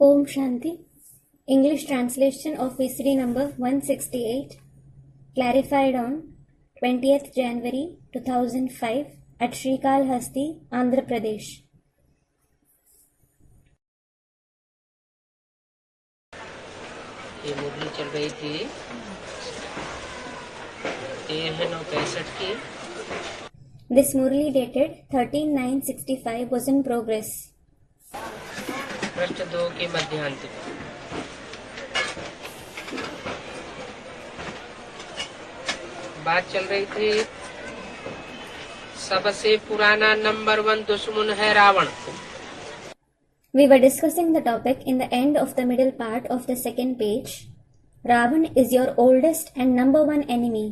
Om Shanti. English translation of VCD number 168, clarified on 20th January 2005 at Srikalahasti, Andhra Pradesh. ये मुरली चल रही थी 13/9/65 की। This Murli dated 13/9/65 was in progress. पृष्ठ 2 के मध्यांत में बात चल रही थी। सबसे पुराना नंबर 1 दुश्मन है Ravan. We were discussing the topic in the end of the middle part of the second page. Ravan is your oldest and number one enemy.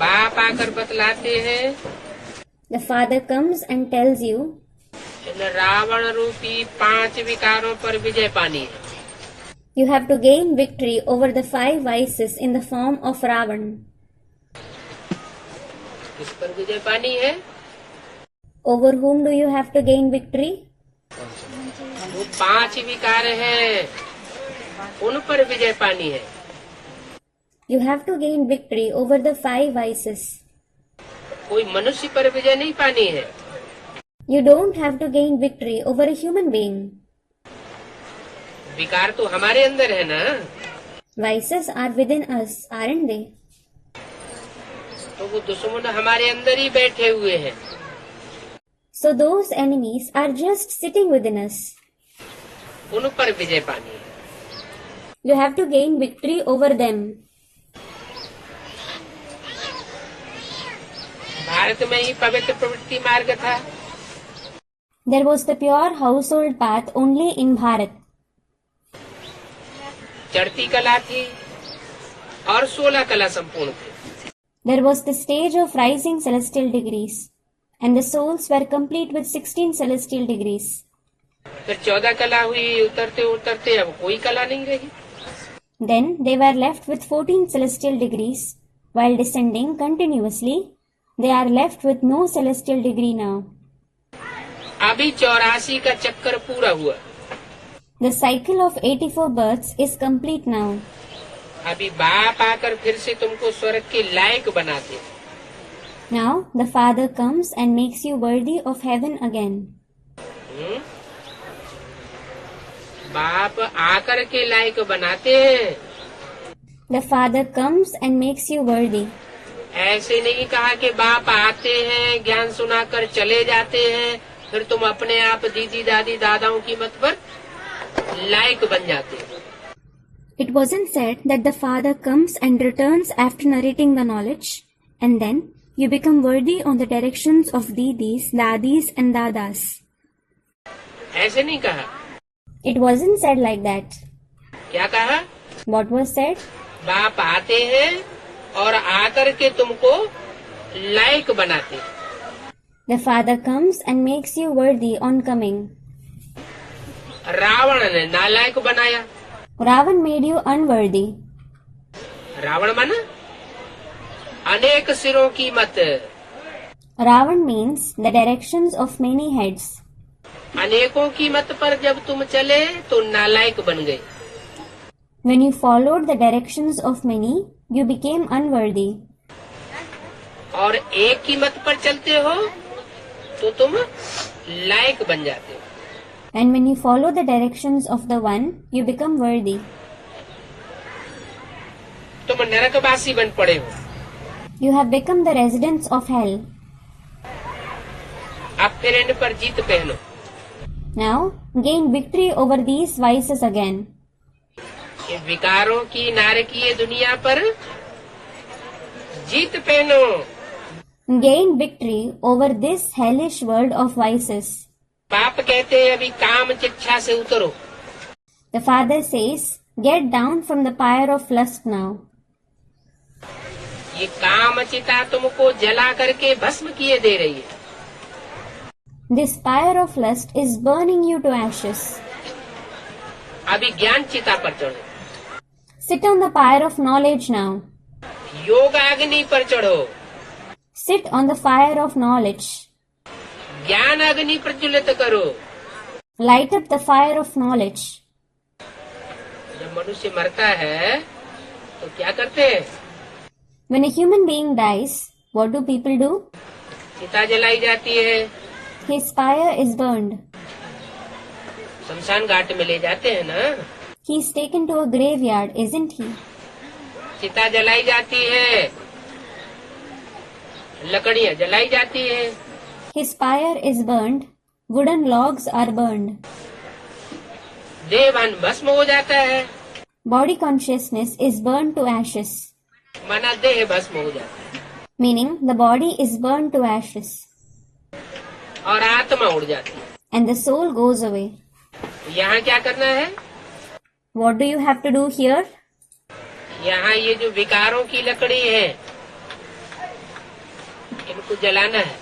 बाप आकर बतलाते हैं The father comes and tells you इन रावण रूपी 5 विकारों पर विजय पानी है। you have to gain victory over the 5 vices in the form of Ravan. किस पर विजय पानी है? Over whom do you have to gain victory? वो 5 विकार हैं, उन पर विजय पानी है। You have to gain victory over the 5 vices. कोई मनुष्य पर विजय नहीं पानी है। You don't have to gain victory over a human being. विकार तो हमारे अंदर है ना। Vices are within us, aren't they? तो वो दुश्मन हमारे अंदर ही बैठे हुए हैं। So those enemies are just sitting within us. उन पर विजय पानी है। You have to gain victory over them. Bharat में ही पवित्र प्रवृत्ति मार्ग था। There was the pure household path only in Bharat. चढ़ती कला थी और 16 कला संपूर्ण थे। There was the stage of rising celestial degrees, and the souls were complete with 16 celestial degrees. फिर 14 कला हुई, उतरते उतरते अब कोई कला नहीं रही। Then they were left with 14 celestial degrees. While descending continuously, they are left with no celestial degree now. अभी 84 का चक्कर पूरा हुआ। The cycle of 84 births is complete now. अभी बाप आकर फिर से तुमको स्वर्ग के लायक बनाते। Now the Father comes and makes you worthy of heaven again. बाप आकर के लायक बनाते हैं। The Father comes and makes you worthy. ऐसे नहीं कहा कि बाप आते हैं, ज्ञान सुनाकर चले जाते हैं, फिर तुम अपने आप दीदी दादी दादाओं की मत पर लायक बन जाते हो। It wasn't said that the Father comes and returns after narrating the knowledge, and then you become worthy on the directions of didis, dadis and dadas. ऐसे नहीं कहा। It wasn't said like that. क्या कहा? What was said? बाप आते हैं और आकर के तुमको लायक बनाते हैं। The Father comes and makes you worthy on coming. Ravan ने नालायक बनाया। Ravan made you unworthy. Ravan माना अनेक सिरों की मत। Ravan means the directions of many heads. अनेकों की मत पर जब तुम चले तो नालायक बन गए। When you followed the directions of many, you became unworthy. और एक की मत पर चलते हो तो तुम लायक बन जाते हो। And when you follow the directions of the one, you become worthy. तुम नरकवासी बन पड़े हो। You have become the residents of hell. अब फिर इन पर जीत पहनो। Now, gain victory over these vices again. ये विकारों की नारकीय दुनिया पर जीत पहनो। Gain victory over this hellish world of vices. पाप कहते हैं अभी काम चिच्छा से उतरो। The Father says, get down from the pyre of lust now. ये काम चिता तुमको जला करके भस्म किए दे रही है। This pyre of lust is burning you to ashes. अभी ज्ञान चिता पर चढ़ो। Sit on the pyre of knowledge now. योग अग्नि पर चढ़ो। Sit on the fire of knowledge. ज्ञान अग्नि प्रज्वलित करो। light up the fire of knowledge. जब मनुष्य मरता है तो क्या करते हैं? When a human being dies, what do people do? चिता जलाई जाती है, His pyre is burned. शमशान घाट में ले जाते हैं ना, He is taken to a graveyard, isn't he? चिता जलाई जाती है, लकड़ियां जलाई जाती है, His pyre is burned. Wooden logs are burned. देहभान भस्म हो जाता है, Body consciousness is burned to ashes, माना देह भस्म हो जाता है, meaning the body is burned to ashes और आत्मा उड़ जाती है। and the soul goes away. यहाँ क्या करना है? What do you have to do here? यहाँ ये जो विकारों की लकड़ी है, इनको जलाना है।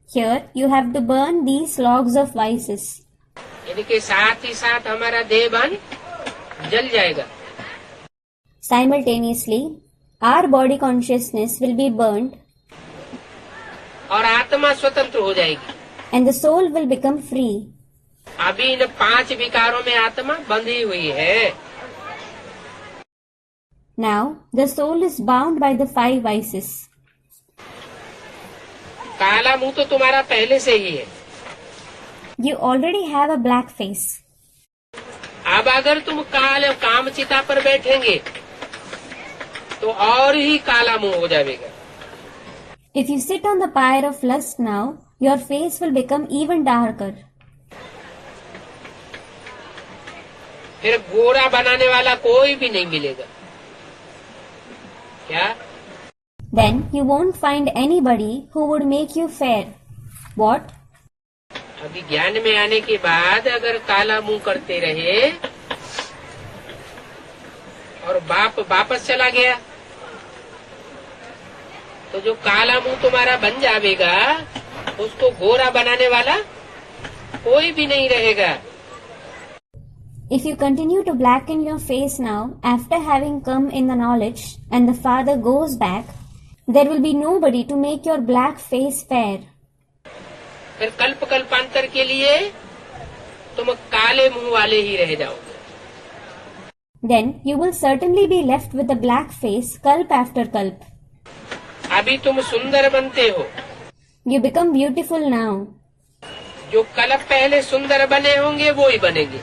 Here you have to burn these logs of vices. इनके साथ ही साथ हमारा देहभान जल जाएगा। Simultaneously, our body consciousness will be burned और आत्मा स्वतंत्र हो जाएगी। and the soul will become free. अभी इन 5 विकारों में आत्मा बंधी हुई है। Now, the soul is bound by the 5 vices. काला मुंह तो तुम्हारा पहले से ही है। You already have a black face. अब अगर तुम कामचिता पर बैठेंगे तो और ही काला मुंह हो जाएगा। If you sit on the pyre of lust now, your face will become even darker. फिर गोरा बनाने वाला कोई भी नहीं मिलेगा। क्या? Then you won't find anybody who would make you fair. What? अभी ज्ञान में आने के बाद अगर काला मुंह करते रहे और बाप वापस चला गया तो जो काला मुंह तुम्हारा बन जाएगा उसको गोरा बनाने वाला कोई भी नहीं रहेगा। If you continue to blacken your face now after having come in the knowledge and the Father goes back, there will be nobody to make your black face fair. फिर कल्प कल्पांतर के लिए तुम काले मुंह वाले ही रह जाओगे। Then you will certainly be left with a black face kalp after kalp. अभी तुम सुंदर बनते हो, You become beautiful now. जो कल्प पहले सुंदर बने होंगे वो ही बनेंगे।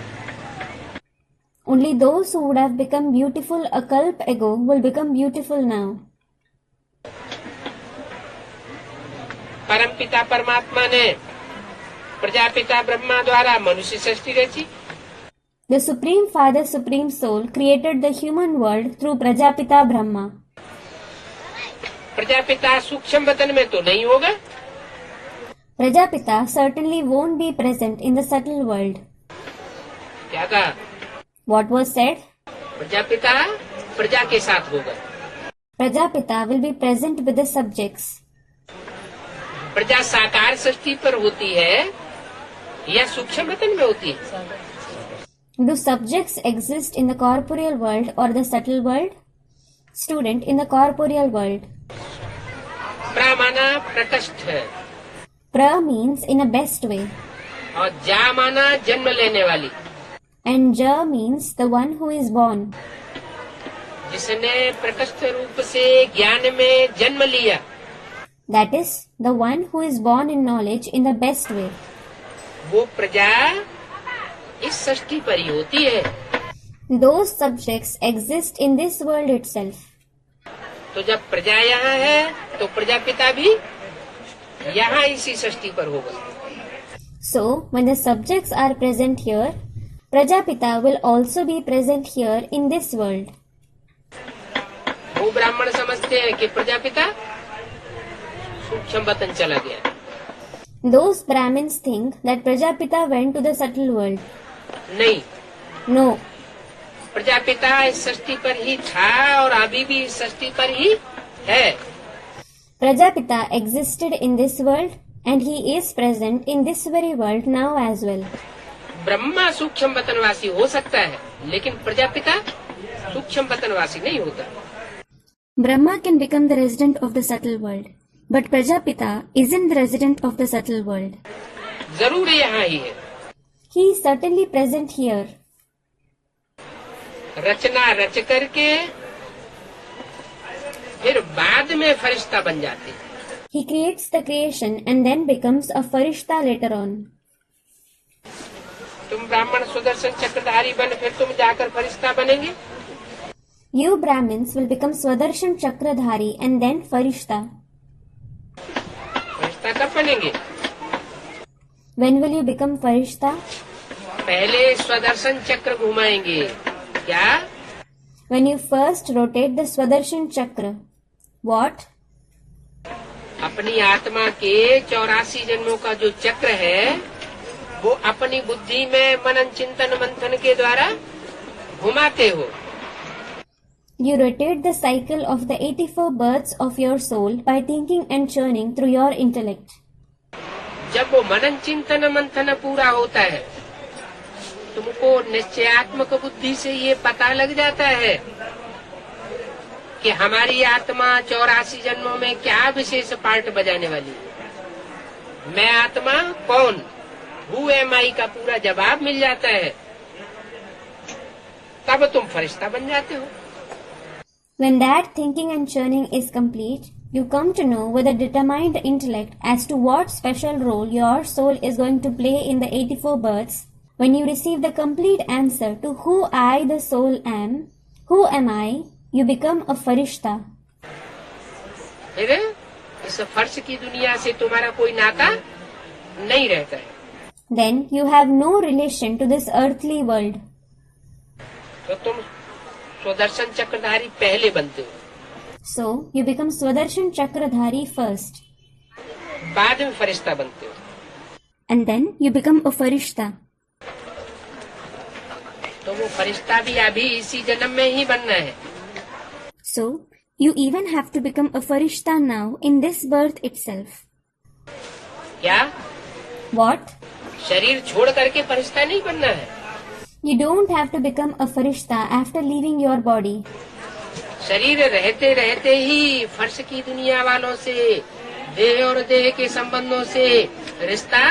Only those who would have become beautiful a kalp ago will become beautiful now. परमपिता परमात्मा ने प्रजापिता ब्रह्मा द्वारा मनुष्य सृष्टि रची। The Supreme Father, Supreme Soul created the human world through Prajapita Brahma. Prajapita सूक्ष्म वतन में तो नहीं होगा। Prajapita certainly won't be present in the subtle world. क्या कहा? What was said? प्रजापिता प्रजा के साथ होगा। Prajapita will be present with the subjects. प्रजा साकार सृष्टि पर होती है या सूक्ष्म वतन में होती है? Do subjects exist in the corporeal world or the subtle world? Student, in the corporeal world. प्रामाना प्रकष्ठ है Pra means in a best way और जा माना जन्म लेने वाली, and Ja means the one who is born. जिसने प्रकष्ठ रूप से ज्ञान में जन्म लिया, That is, the one who is born in knowledge in the best way. वो प्रजा इस सृष्टि पर ही होती है। Those subjects exist in this world itself. तो जब प्रजा यहाँ है तो प्रजापिता भी यहाँ इसी सृष्टि पर होगा। So, when the subjects are present here, Prajapita will also be present here in this world. वो ब्राह्मण समझते हैं कि प्रजापिता सूक्ष्म वतन चला गया। Those Brahmins think that Prajapita went to the subtle world. नहीं, No, प्रजापिता इस सृष्टि पर ही था और अभी भी इस सृष्टि पर ही है। Prajapita existed in this world and he is present in this very world now as well. Brahma सूक्ष्म वतनवासी हो सकता है लेकिन प्रजापिता सूक्ष्म वतनवासी नहीं होता। Brahma can become the resident of the subtle world, but Prajapita isn't the resident of the subtle world. जरूर यहाँ ही है। He is certainly present here. रचना रच करके फिर बाद में फरिश्ता बन जाते हैं। He creates the creation and then becomes a farishta later on. तुम ब्राह्मण सुदर्शन चक्रधारी बन फिर तुम जाकर फरिश्ता बनेंगे। You Brahmins will become Swaдаrshan Chakradhari and then farishta. फरिश्ता कब बनेंगे? When will you become farishta? पहले स्वदर्शन चक्र घुमाएंगे। क्या? When you first rotate the Swaдаrshan Chakra. What? अपनी आत्मा के 84 जन्मों का जो चक्र है वो अपनी बुद्धि में मनन चिंतन मंथन के द्वारा घुमाते हो। You rotate the cycle of the 84 births of your soul by thinking and churning through your intellect. जब वो मनन चिंतन मंथन पूरा होता है तुमको निश्चयात्मक बुद्धि से ये पता लग जाता है कि हमारी आत्मा 84 जन्मों में क्या विशेष पार्ट बजाने वाली है। मैं आत्मा कौन, हु एम आई का पूरा जवाब मिल जाता है, तब तुम फरिश्ता बन जाते हो। When that thinking and churning is complete, you come to know with a determined intellect as to what special role your soul is going to play in the 84 births. When you receive the complete answer to who I the soul am, who am I, you become a farishta. फिर इस फर्श की दुनिया से तुम्हारा कोई नाता नहीं रहता है। Then you have no relation to this earthly world. तो तुम स्वदर्शन चक्रधारी पहले बनते हो। So you become Swaдаrshan Chakradhari first. बाद में फरिश्ता बनते हो। And then you become a farishta. तो वो फरिश्ता भी अभी इसी जन्म में ही बनना है। So you even have to become a farishta now in this birth itself. क्या? What? शरीर छोड़ करके फरिश्ता नहीं बनना है। You don't have to become a farishta after leaving your body. शरीर रहते रहते ही फर्श की दुनिया वालों से, देह और देह के संबंधों से रिश्ता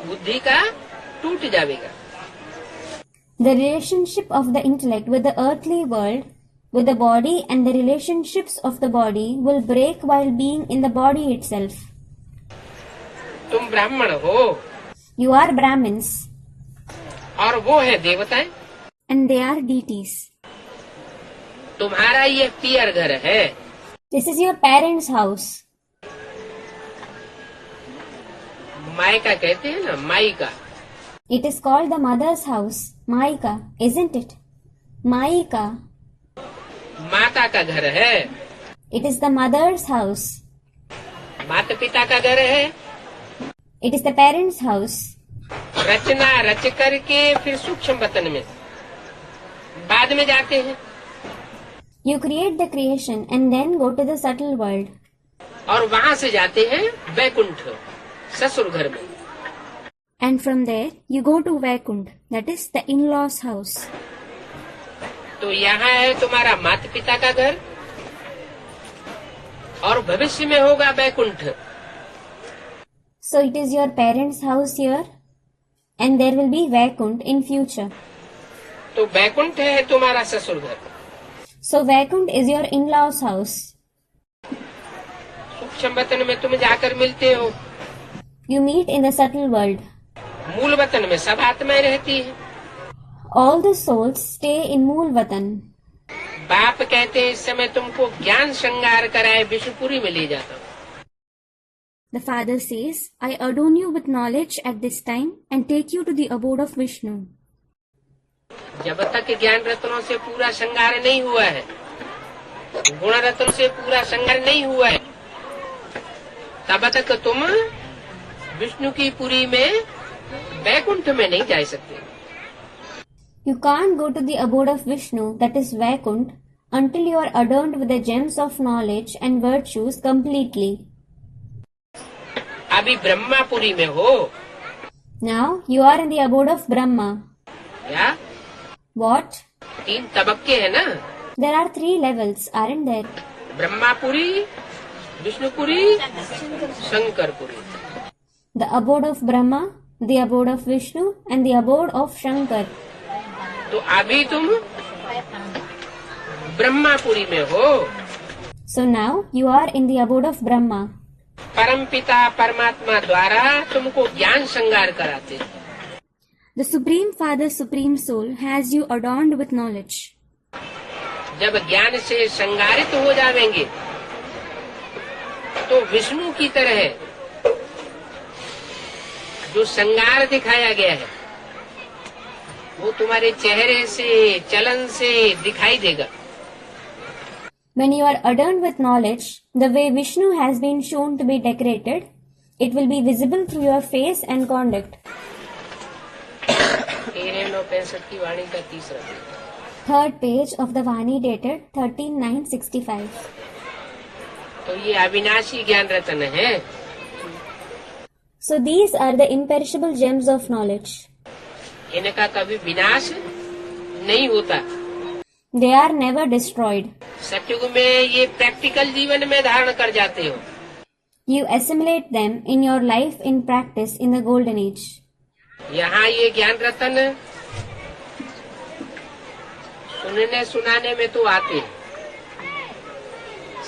बुद्धि का टूट जाएगा। The relationship of the intellect with the earthly world, with the body and the relationships of the body will break while being in the body itself. तुम ब्राह्मण हो You are Brahmins और वो है देवताएं। and they are deities. तुम्हारा ये पियर घर है। This is your parents' house. मायका कहते हैं ना, मायका। It is called the mother's house, Maika, isn't it? Maika. माता का घर है। It is the mother's house. माता पिता का घर है। It is the parents' house. रचना रच करके फिर सूक्ष्म वतन में बाद में जाते हैं। You create the creation and then go to the subtle world. और वहाँ से जाते हैं वैकुंठ, ससुर घर में। And from there you go to Vaikunth, that is the in-laws' house. तो यहाँ है तुम्हारा माता पिता का घर और भविष्य में होगा Vaikuntha. So it is your parents' house here and there will be Vaikunth in future. तो वैकुंठ है तुम्हारा ससुर घर। So Vaikunth is your in-laws' house. सूक्ष्म वतन में तुम जाकर मिलते हो। You meet in the subtle world. मूल वतन में सब आत्माएं रहती है। All the souls stay in Mool Vatan. बाप कहते हैं इस समय तुमको ज्ञान श्रृंगार कराए विष्णुपुरी में ले जाता हूँ। The father says, I adorn you with knowledge at this time and take you to the abode of Vishnu. जब तक ज्ञान रत्नों से पूरा श्रृंगार नहीं हुआ है, गुण रत्न से पूरा श्रृंगार नहीं हुआ है, तब तक तुम विष्णु की पुरी में वैकुंठ में नहीं जा सकते। You can't go to the abode of Vishnu, that is Vaikunth, until you are adorned with the gems of knowledge and virtues completely. अभी ब्रह्मापुरी में हो। Now you are in the abode of Brahma. क्या? What? 3 तबक्के है ना? There are 3 levels, aren't there? Brahmapuri, Vishnupuri, Shankarpuri. The abode of Brahma, the abode of Vishnu and the abode of Shankar. तो अभी तुम ब्रह्मापुरी में हो. So now you are in the abode of Brahma. परमपिता परमात्मा द्वारा तुमको ज्ञान श्रृंगार कराते. The Supreme Father, Supreme Soul has you adorned with knowledge. जब ज्ञान से श्रृंगारित हो जावेंगे तो विष्णु की तरह जो श्रृंगार दिखाया गया है वो तुम्हारे चेहरे से, चलन से दिखाई देगा. When you are adorned with knowledge, the way Vishnu has been shown to be decorated, it will be visible through your face and conduct. 1365 की वाणी का तीसरा page. Third page of the Vani dated 13/9/65. तो ये अविनाशी ज्ञान रत्न है. So these are the imperishable gems of knowledge. इनका कभी विनाश नहीं होता. They are never destroyed. सतयुग में ये प्रैक्टिकल जीवन में धारण कर जाते हो. You assimilate them in your life in practice in the golden age. यहाँ ये ज्ञान रत्न सुनने सुनाने में तो आते हैं,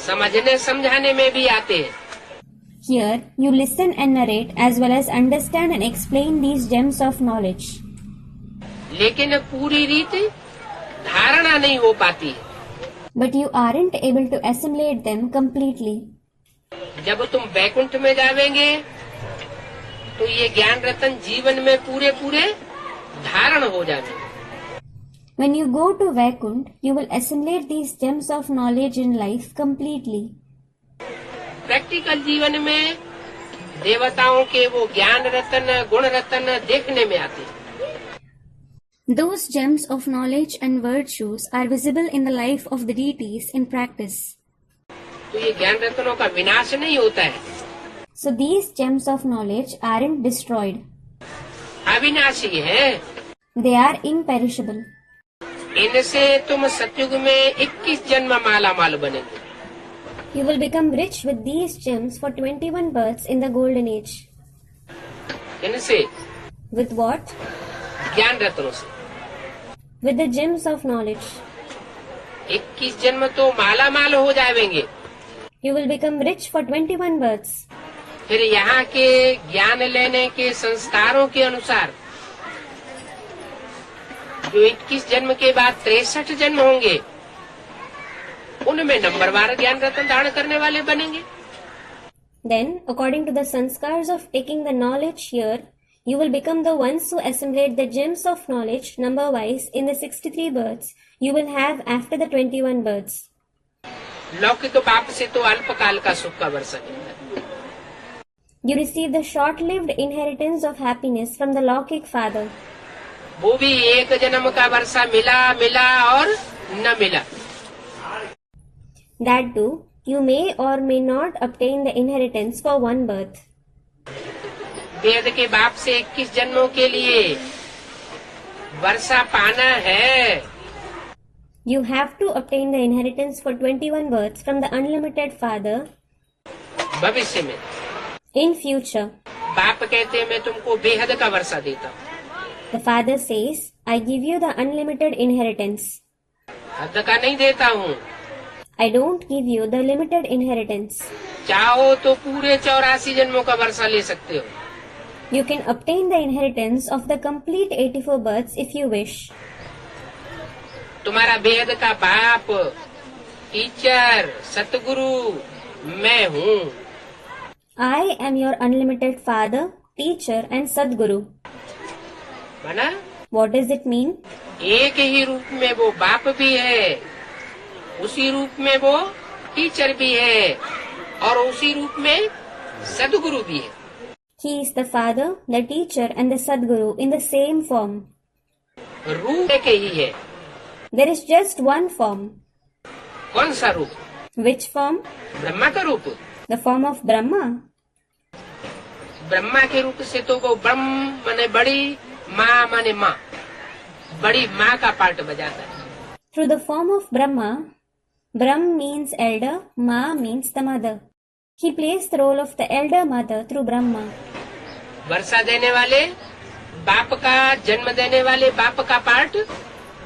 समझने समझाने में भी आते हैं. Here you listen and narrate as well as understand and explain these gems of knowledge. लेकिन पूरी रीति धारणा नहीं हो पाती. But you aren't able to assimilate them completely. जब तुम वैकुंठ में जावेंगे तो ये ज्ञान रत्न जीवन में पूरे पूरे धारण हो जाएंगे. When you go to Vaikunt, you will assimilate these gems of knowledge in life completely. Practical जीवन में देवताओं के वो ज्ञान रत्न, गुण रत्न देखने में आते हैं. Those gems of knowledge and virtues are visible in the life of the deities in practice. तो ये ज्ञान रत्नों का विनाश नहीं होता है. So these gems of knowledge aren't destroyed. अविनाशी है. They are imperishable. इनसे तुम सतयुग में 21 जन्म माला माल बनेंगे. You will become rich with these gems for 21 births in the golden age. इनसे With what? ज्ञान रत्नों से With the gems of knowledge. 21 जन्म तो माला माल हो जाएंगे. You will become rich for 21 births. फिर यहाँ के ज्ञान लेने के संस्कारों के अनुसार जो 21 जन्म के बाद 63 जन्म होंगे उनमें नंबरवार ज्ञान रत्न धारण करने वाले बनेंगे. Then, according to the sanskars of taking the knowledge here, you will become the ones who assimilate the gems of knowledge number-wise in the 63 births you will have after the 21 births. लौकिक बाप से तो अल्पकाल का सुख का वर्षा मिलता है. You receive the short-lived inheritance of happiness from the Lokik Father. वो भी एक जन्म का वर्षा मिला और न मिला. That too, you may or may not obtain the inheritance for one birth. वेद के बाप से 21 जन्मों के लिए वर्षा पाना है. You have to obtain the inheritance for 21 births from the unlimited Father भविष्य में. in future. बाप कहते हैं मैं तुमको बेहद का वर्षा देता हूँ. The Father says, I give you the unlimited inheritance. हद का नहीं देता हूँ. I don't give you the limited inheritance. चाहो तो पूरे 84 जन्मों का वर्षा ले सकते हो. You can obtain the inheritance of the complete 84 births if you wish. तुम्हारा बेहद का बाप, टीचर, सतगुरु मैं हूँ. I am your unlimited Father, Teacher and Sadguru. माना What does it mean? एक ही रूप में वो बाप भी है, उसी रूप में वो टीचर भी है और उसी रूप में सदगुरु भी है. He is the Father, the Teacher and the Sadguru in the same form. रूप एक ही है. There is just one form. कौन सा रूप? Which form? ब्रह्मा का रूप. The form of Brahma. Brahma के रूप से तो वो ब्रह्म माने बड़ी, माँ माने माँ, बड़ी माँ का पार्ट बजाता है. Through the form of Brahma, Brahm means elder, Ma means the mother. He plays the role of the elder mother through Brahma. वर्षा देने वाले बाप का, जन्म देने वाले बाप का पार्ट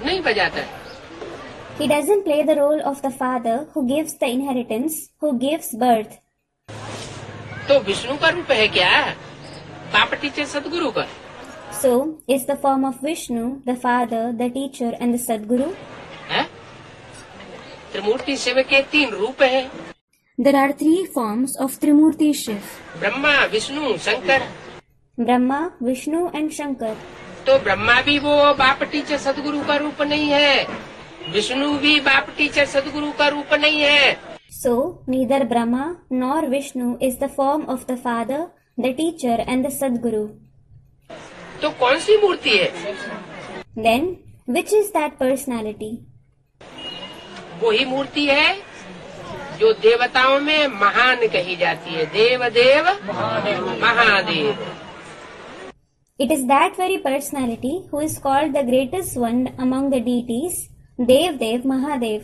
नहीं बजाता है। He doesn't play the role of the father who gives the inheritance, who gives birth. तो विष्णु का रूप है क्या? बाप, टीचर, सदगुरु का। So, is the form of Vishnu, the father, the teacher and the Sadguru? है? त्रिमूर्ति शिव के 3 रूप हैं। There are 3 forms of Trimurti Shiv. Brahma, Vishnu, Shankar. Brahma, Vishnu and Shankar. तो ब्रह्मा भी वो बाप, टीचर, सदगुरु का रूप नहीं है, विष्णु भी बाप, टीचर, सदगुरु का रूप नहीं है। So, neither Brahma nor Vishnu is the form of the father, the teacher and the Sadguru. तो कौन सी मूर्ति है? Then, which is that personality? वही मूर्ति है जो देवताओं में महान कही जाती है। देव देव Mahadev. It is that very personality who is called the greatest one among the deities, Dev Dev Mahadev.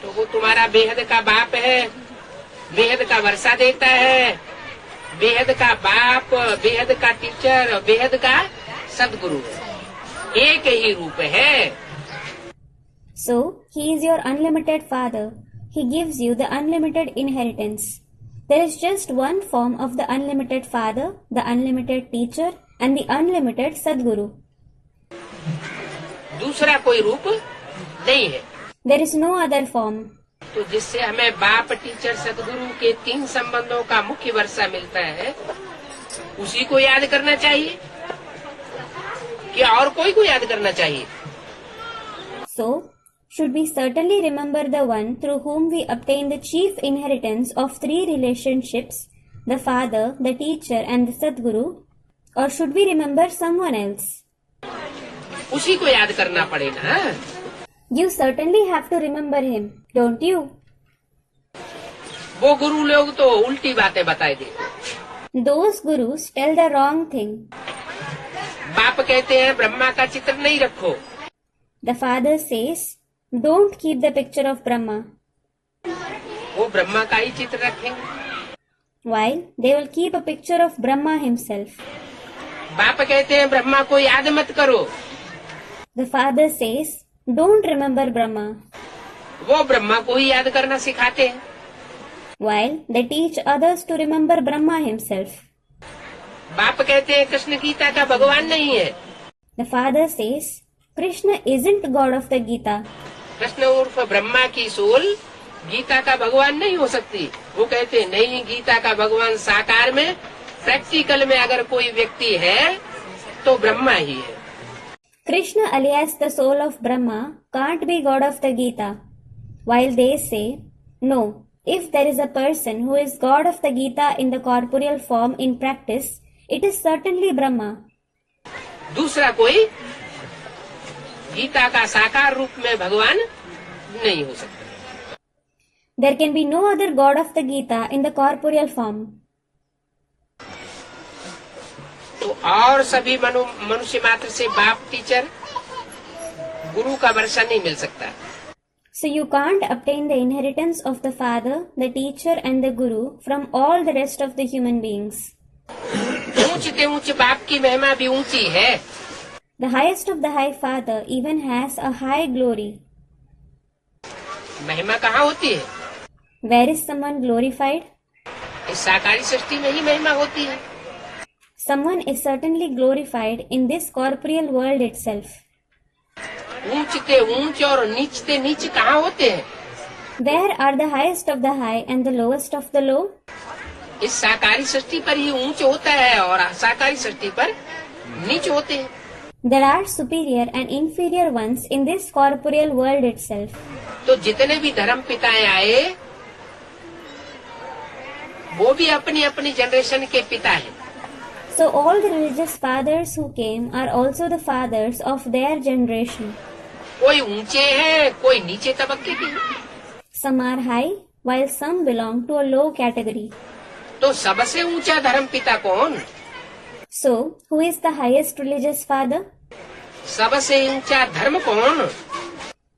तो वो तुम्हारा बेहद का बाप है, बेहद का वर्षा देता है, बेहद का बाप, बेहद का टीचर, बेहद का सदगुरु। एक ही रूप है। So, he is your unlimited father. He gives you the unlimited inheritance. There is just one form of the unlimited father, the unlimited teacher and the unlimited Sadguru. दूसरा कोई रूप नहीं है। There is no other form. तो जिससे हमें बाप, teacher, सदगुरु के 3 संबंधों का मुख्य वर्षा मिलता है, उसी को याद करना चाहिए कि और कोई को याद करना चाहिए? So, should we certainly remember the one through whom we obtain the chief inheritance of 3 relationships, the father, the teacher and the Sadguru, or should we remember someone else? उसी को याद करना पड़ेगा। You certainly have to remember him, don't you? वो गुरु लोग तो उल्टी बातें बताए देते। Those gurus tell the wrong thing. बाप कहते हैं ब्रह्मा का चित्र नहीं रखो। The father says, don't keep the picture of Brahma. वो ब्रह्मा का ही चित्र रखेंगे। While they will keep a picture of Brahma himself. बाप कहते हैं ब्रह्मा को याद मत करो। The father says, don't remember Brahma. वो ब्रह्मा को ही याद करना सिखाते हैं। While they teach others to remember Brahma himself. बाप कहते हैं कृष्ण गीता का भगवान नहीं है। The father says, Krishna isn't God of the Gita. Krishna उर्फ ब्रह्मा की सोल गीता का भगवान नहीं हो सकती। वो कहते नहीं, गीता का भगवान साकार में, प्रैक्टिकल में अगर कोई व्यक्ति है तो ब्रह्मा ही है। Krishna alias the soul of Brahma can't be God of the Gita. While they say, no, if there is a person who is God of the Gita in the corporeal form in practice, it is certainly Brahma. दूसरा कोई गीता का साकार रूप में भगवान नहीं हो सकता। There can be no other God of the Gita in the corporeal form. तो और सभी मनुष्य मात्र से बाप, टीचर, गुरु का वर्षा नहीं मिल सकता। So you can't obtain the inheritance of the father, the teacher and the guru from all the rest of the human beings. ऊंचते ऊंच बाप की महिमा भी ऊंची है। The highest of the high father even has a high glory. महिमा कहाँ होती है? Where is someone glorified? इस साकारी सृष्टि में ही महिमा होती है। Someone is certainly glorified in this corporeal world itself. ऊंचते ऊंच और नीचते नीच कहाँ होते हैं? Where are the highest of the high and the lowest of the low? इस साकारी सृष्टि पर ही ऊंच होता है और साकारी सृष्टि पर नीच होते हैं। There are superior and inferior ones in this corporeal world itself. तो जितने भी धर्म पिताएं आए वो भी अपनी अपनी जनरेशन के पिता हैं। So all the religious fathers who came are also the fathers of their generation. कोई ऊंचे हैं, कोई नीचे तबके के। Some are high, while some belong to a low category. तो सबसे ऊंचा धर्म पिता कौन? So, who is the highest religious father? सबसे ऊंचा धर्म कौन?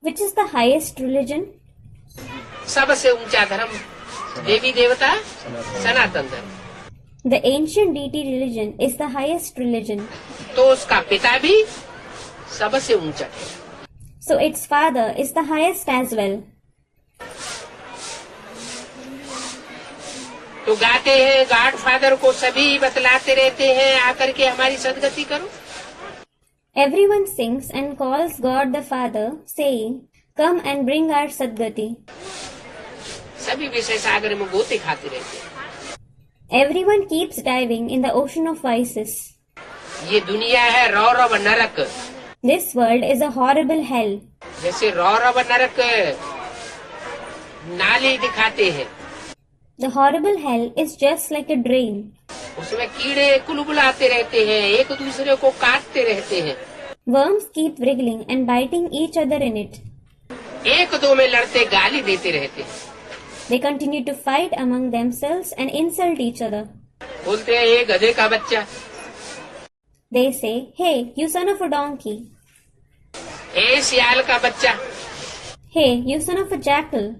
Which is the highest religion? सबसे ऊंचा धर्म देवी देवता सनातन धर्म। The ancient deity religion is the highest religion. तो उसका पिता भी सबसे ऊंचा है. So its father is the highest as well. तो गाते हैं गॉड फादर को, सभी बतलाते रहते हैं आकर के हमारी सदगति करो. Everyone sings and calls God the Father, saying, "Come and bring our Sadgati." सभी विषय सागर में गोते खाते रहते हैं. Everyone keeps diving in the ocean of vices. ये दुनिया है रौरव नरक. This world is a horrible hell. जैसे रौरव नरक नाली दिखाते हैं, The horrible hell is just like a drain. उसमें कीड़े कुलबुलाते रहते हैं, एक दूसरे को काटते रहते हैं. Worms keep wriggling and biting each other in it. एक दो में लड़ते गाली देते रहते हैं. They continue to fight among themselves and insult each other. बोलते हैं ये गधे का बच्चा, They say, "Hey, you son of a donkey. ए सियाल का बच्चा. Hey, you son of a jackal."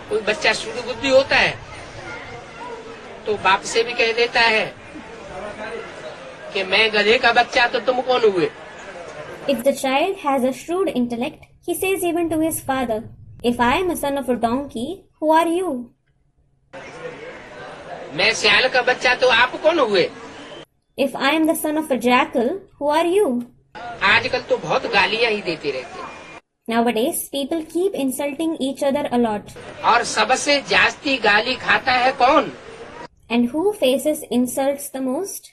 कोई बच्चा शुद्ध बुद्धि होता है तो बाप से भी कह देता है कि मैं गधे का बच्चा, तो तुम कौन हुए. If the child has a shrewd intellect, he says even to his father, "If I am a son of a donkey, who are you?" मैं सियाल का बच्चा, तो आप कौन हुए. If I am the son of a jackal, who are you? आजकल तो बहुत गालियां ही देते रहते हैं. Nowadays, people keep insulting each other a lot. और सबसे जास्ती गाली खाता है कौन. And who faces insults the most?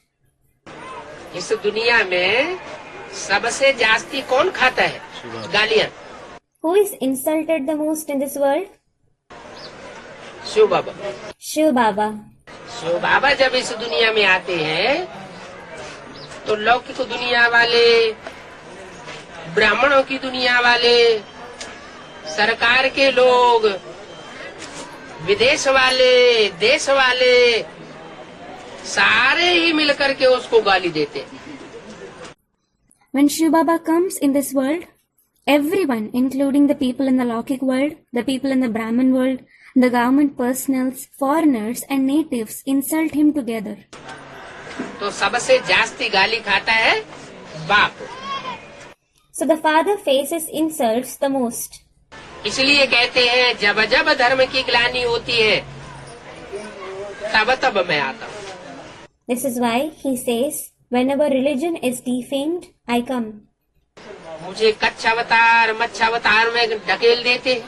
इस दुनिया में सबसे जास्ती कौन खाता है गालियां. Who is insulted the most in this world? Shiv Baba. Shiv Baba. Shiv बाबा जब इस दुनिया में आते हैं तो लौकिक दुनिया वाले, ब्राह्मणों की दुनिया वाले, सरकार के लोग, विदेश वाले, देश वाले, सारे ही मिलकर के उसको गाली देते हैं. When Shiv Baba comes in this world, everyone, including the people in the Lokik world, the people in the Brahmin world, the government personals, foreigners and natives insult him together. तो सबसे जास्ती गाली खाता है बाप. So the father faces insults the most. इसलिए कहते हैं जब जब धर्म की ग्लानि होती है तब तब मैं आता हूँ. This is why he says, "Whenever religion is defamed, I come." मुझे कच्छ अवतार मच्छ अवतार में ढकेल देते हैं.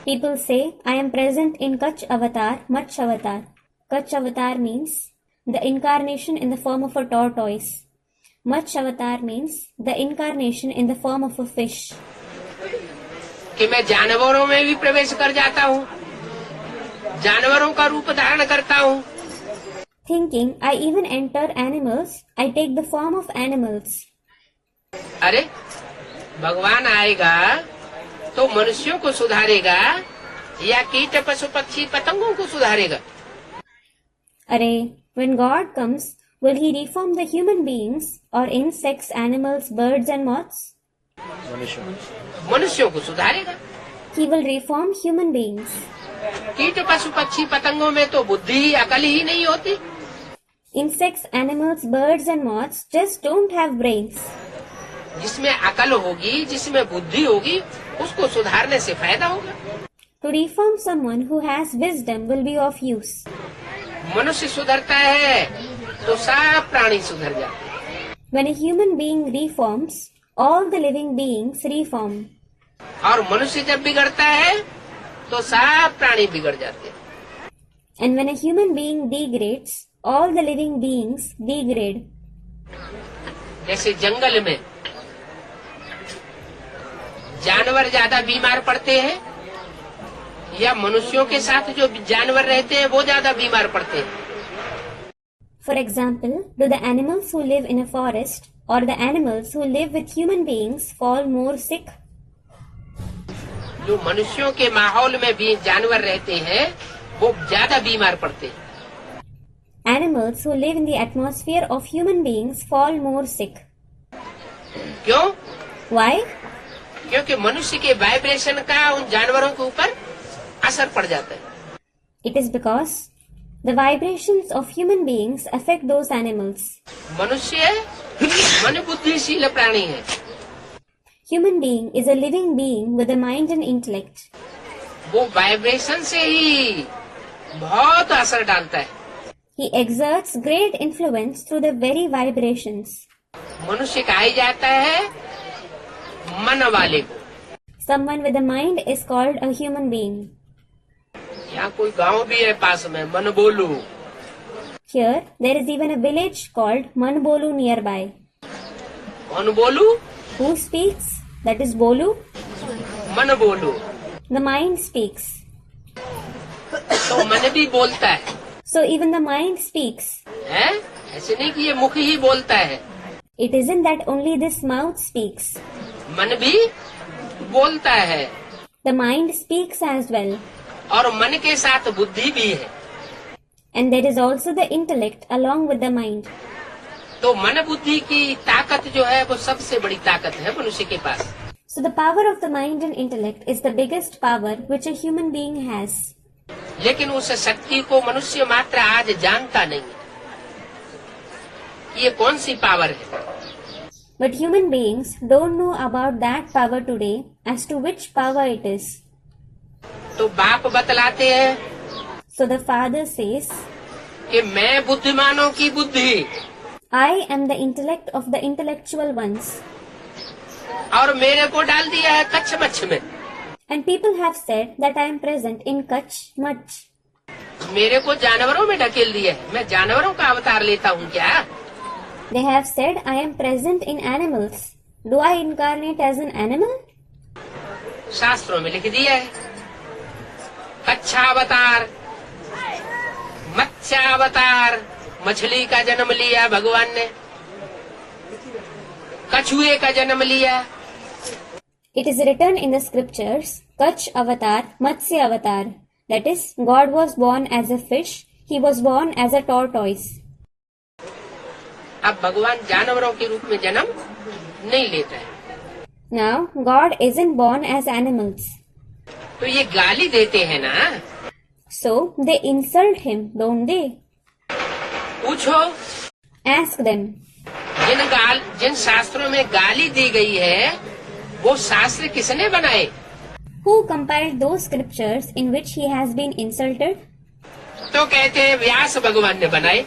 People say, "I am present in Kach avatar, Mach avatar." Kach avatar means the incarnation in the form of a tortoise. Mach avatar means the incarnation in the form of a fish. कि मैं जानवरों में भी प्रवेश कर जाता हूँ, जानवरों का रूप धारण करता हूँ. Thinking I even enter animals, I take the form of animals. अरे भगवान आएगा तो मनुष्यों को सुधारेगा या कीट पशु पक्षी पतंगों को सुधारेगा. Array, when God comes, will he reform the human beings or insects, animals, birds and moths? मनुष्यों को सुधारेगा. He will reform human beings. कीट पशु पक्षी पतंगों में तो बुद्धि अकल ही नहीं होती. Insects, animals, birds and moths just don't have brains. जिसमें अकल होगी, जिसमें बुद्धि होगी, उसको सुधारने से फायदा होगा. To reform someone who has wisdom will be of use. मनुष्य सुधरता है तो सब प्राणी सुधर जाते हैं. When a human being reforms, all the living beings reform. और मनुष्य जब बिगड़ता है तो सब प्राणी बिगड़ जाते हैं. And when a human being degrades, all the living beings degrade. जैसे जंगल में जानवर ज्यादा बीमार पड़ते हैं या मनुष्यों के साथ जो जानवर रहते हैं वो ज्यादा बीमार पड़ते हैं. For example, do the animals who live in a forest or the animals who live with human beings fall more sick? जो मनुष्यों के माहौल में भी जानवर रहते हैं वो ज्यादा बीमार पड़ते हैं. Animals who live in the atmosphere of human beings fall more sick. क्यों? Why? क्योंकि मनुष्य के वाइब्रेशन का उन जानवरों के ऊपर असर पड़ जाता है. It is because The vibrations of human beings affect those animals. मनुष्य मन बुद्धिशील प्राणी है. Human being is a living being with a mind and intellect. वो वाइब्रेशन से ही बहुत असर डालता है. He exerts great influence through the very vibrations. मनुष्य कहा ही जाता है मन वाले को. Someone with a mind is called a human being. यहाँ कोई गांव भी है पास में, मन बोलू. Here, there is even a village called Manbolu nearby. मन बोलू, Who speaks? That is Bolu. मन बोलू. The mind speaks. तो मन भी बोलता है. So even the mind speaks. है? ऐसे नहीं कि ये मुख ही बोलता है. It isn't that only this mouth speaks. मन भी बोलता है. The mind speaks as well. और मन के साथ बुद्धि भी है. And there is also the intellect along with the mind. तो मन बुद्धि की ताकत जो है वो सबसे बड़ी ताकत है मनुष्य के पास. So the power of the mind and intellect is the biggest power which a human being has. लेकिन उस शक्ति को मनुष्य मात्र आज जानता नहीं है. ये कौन सी पावर है? But human beings don't know about that power today as to which power it is. तो बाप बतलाते हैं So the father says, कि मैं बुद्धिमानों की बुद्धि I am the intellect of the intellectual ones. और मेरे को डाल दिया है कच्छ मच्छ में. And people have said that I am present in Kutch Mach. मेरे को जानवरों में ढकेल दिया है. मैं जानवरों का अवतार लेता हूँ क्या? They have said I am present in animals. Do I incarnate as an animal? शास्त्रों में लिख दिया है कच्छावतार, मत्स्यावतार. मछली का जन्म लिया भगवान ने, कछुए का जन्म लिया. It is written in the scriptures, Kutch avatar, Matsya avatar. That is, God was born as a fish, he was born as a tortoise. अब भगवान जानवरों के रूप में जन्म नहीं लेता है. Now, God isn't born as animals. तो ये गाली देते हैं ना. So, they insult him, don't they? पूछो Ask them. जिन शास्त्रों में गाली दी गई है वो शास्त्र किसने बनाए? Who compiled those scriptures in which he has been insulted? तो कहते हैं व्यास भगवान ने बनाए.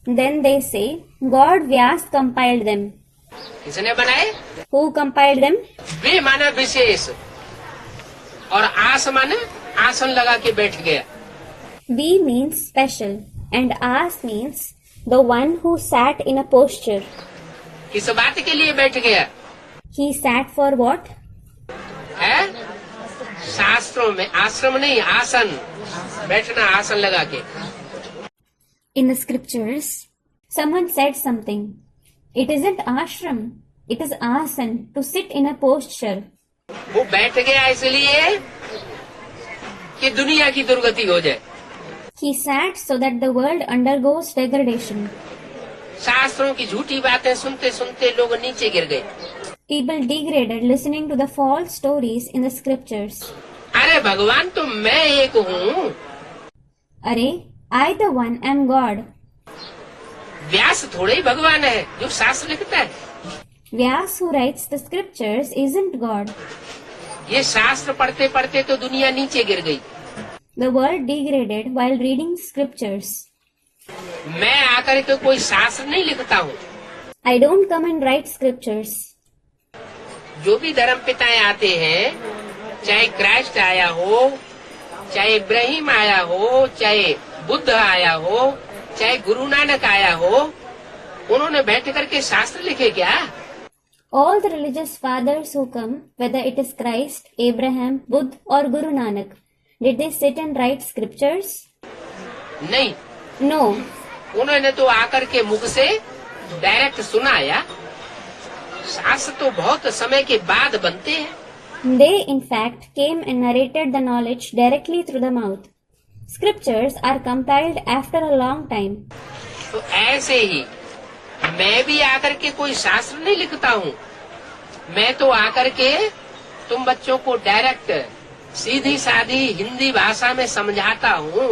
Then they say, God Vyas compiled them. किसने बनाए? Who compiled them? वे माना विशेष और आस माना आसन लगा के बैठ गया. V means special and As means the one who sat in a posture. किस बात के लिए बैठ गया? He sat for what? है? शास्त्रों में आश्रम नहीं, आसन. बैठना आसन लगा के. In the scriptures, someone said something. It isn't ashram, it is asan, to sit in a posture. वो बैठ गया इसलिए कि दुनिया की दुर्गति हो जाए. He sat so that the world undergoes degradation. शास्त्रों की झूठी बातें सुनते सुनते लोग नीचे गिर गए. People degraded listening to the false stories in the scriptures. अरे भगवान तो मैं एक हूँ. अरे, I the one am God. व्यास थोड़े ही भगवान है जो शास्त्र लिखता है. Vyas who writes the scriptures isn't God. ये शास्त्र पढ़ते पढ़ते तो दुनिया नीचे गिर गई. The world degraded while reading scriptures. मैं आकर के कोई शास्त्र नहीं लिखता हूँ. I don't come and write scriptures. जो भी धर्म पिताएं आते हैं, चाहे क्राइस्ट आया हो, चाहे इब्राहिम आया हो, चाहे बुद्ध आया हो, चाहे गुरु नानक आया हो, उन्होंने बैठ करके शास्त्र लिखे क्या? All the religious fathers who come, whether it is Christ, Abraham, Buddha or Guru Nanak, did they sit and write scriptures? नहीं. No. उन्होंने तो आकर के मुख से डायरेक्ट सुनाया. शास्त्र तो बहुत समय के बाद बनते हैं. They, in fact, came and narrated the knowledge directly through the mouth. Scriptures are compiled after a long time. तो ऐसे ही मैं भी आकर के कोई शास्त्र नहीं लिखता हूँ. मैं तो आकर के तुम बच्चों को डायरेक्ट सीधी सादी हिंदी भाषा में समझाता हूँ.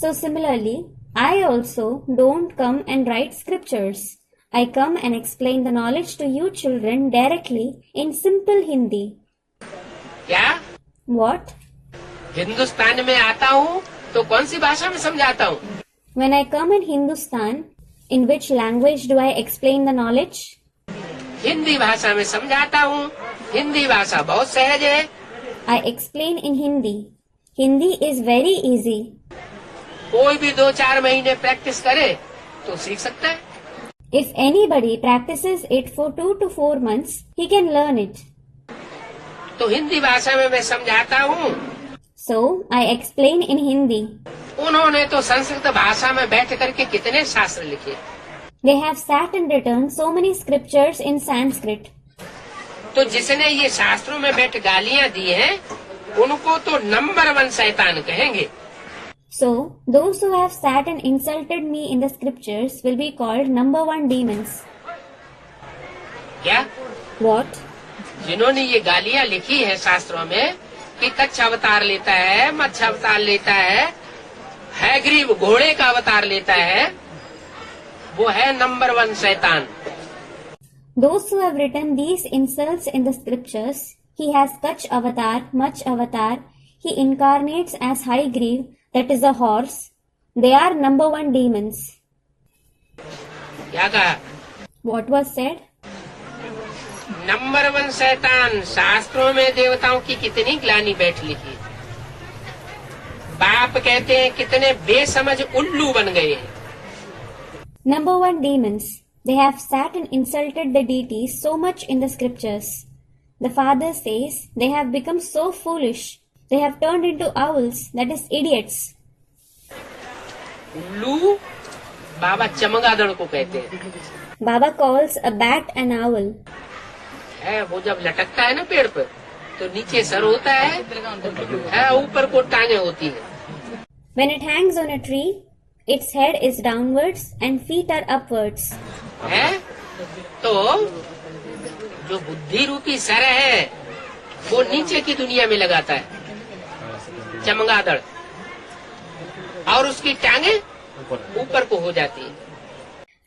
So similarly, I also don't come and write scriptures. I come and explain the knowledge to you children directly in simple Hindi. क्या What? हिंदुस्तान में आता हूँ तो कौन सी भाषा में समझाता हूँ? When I come in Hindustan, in which language do I explain the knowledge? Hindi भाषा में समझाता हूँ। हिंदी भाषा बहुत सहज है। I explain in Hindi. Hindi is very easy. कोई भी 2-4 महीने प्रैक्टिस करे तो सीख सकता है। If anybody practices it for 2 to 4 months, he can learn it. तो हिंदी भाषा में मैं समझाता हूँ। So, I explain in Hindi. उन्होंने तो संस्कृत भाषा में बैठ करके कितने शास्त्र लिखे। They have sat and written so many scriptures in Sanskrit. तो जिसने ये शास्त्रों में बैठ गालियाँ दी हैं, उनको तो नंबर 1 शैतान कहेंगे। So, those who have sat and insulted me in the scriptures will be called number 1 demons. क्या? What? जिन्होंने ये गालियाँ लिखी है शास्त्रों में कि कच्छ अवतार लेता है, मत्स्य अवतार लेता है ग्रीव घोड़े का अवतार लेता है, वो है नंबर 1 शैतान। Those who have written these insults in the scriptures, he has Kach avatar, Mach avatar, he incarnates as Hygriv, that is a horse, they are number 1 demons. क्या कहा? What was said? नंबर 1 शैतान। शास्त्रों में देवताओं की कितनी ग्लानि बैठ लिखी। बाप कहते हैं कितने बेसमझ उल्लू बन गए हैं। Number 1 demons. They have sat and insulted the deities so much in the scriptures. The father says they have become so foolish. They have turned into owls, that is idiots. उल्लू बाबा चमगादड़ को कहते हैं। Baba calls a bat an owl. है वो जब लटकता है ना पेड़ पर तो नीचे सर होता है ऊपर को टांगे होती है। When it hangs on a tree, its head is downwards and feet are upwards. है तो जो बुद्धि रूपी सर है वो नीचे की दुनिया में लगाता है चमगादड़, और उसकी टांगे ऊपर को हो जाती है।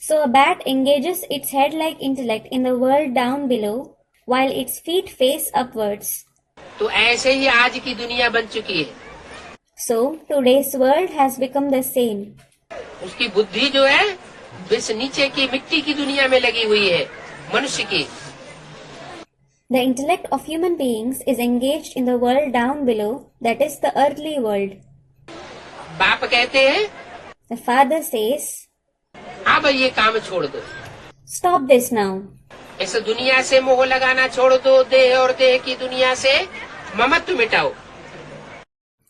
So a bat engages its head-like intellect in the world down below, while its feet face upwards. तो ऐसे ही आज की दुनिया बन चुकी है। So today's world has become the same. उसकी बुद्धि जो है इस नीचे की मिट्टी की दुनिया में लगी हुई है मनुष्य की। The intellect of human beings is engaged in the world down below, that is the earthly world. बाप कहते हैं The father says, अब ये काम छोड़ दो, stop this now. इस दुनिया से मोह लगाना छोड़ दो, देह और देह की दुनिया से ममत्व मिटाओ।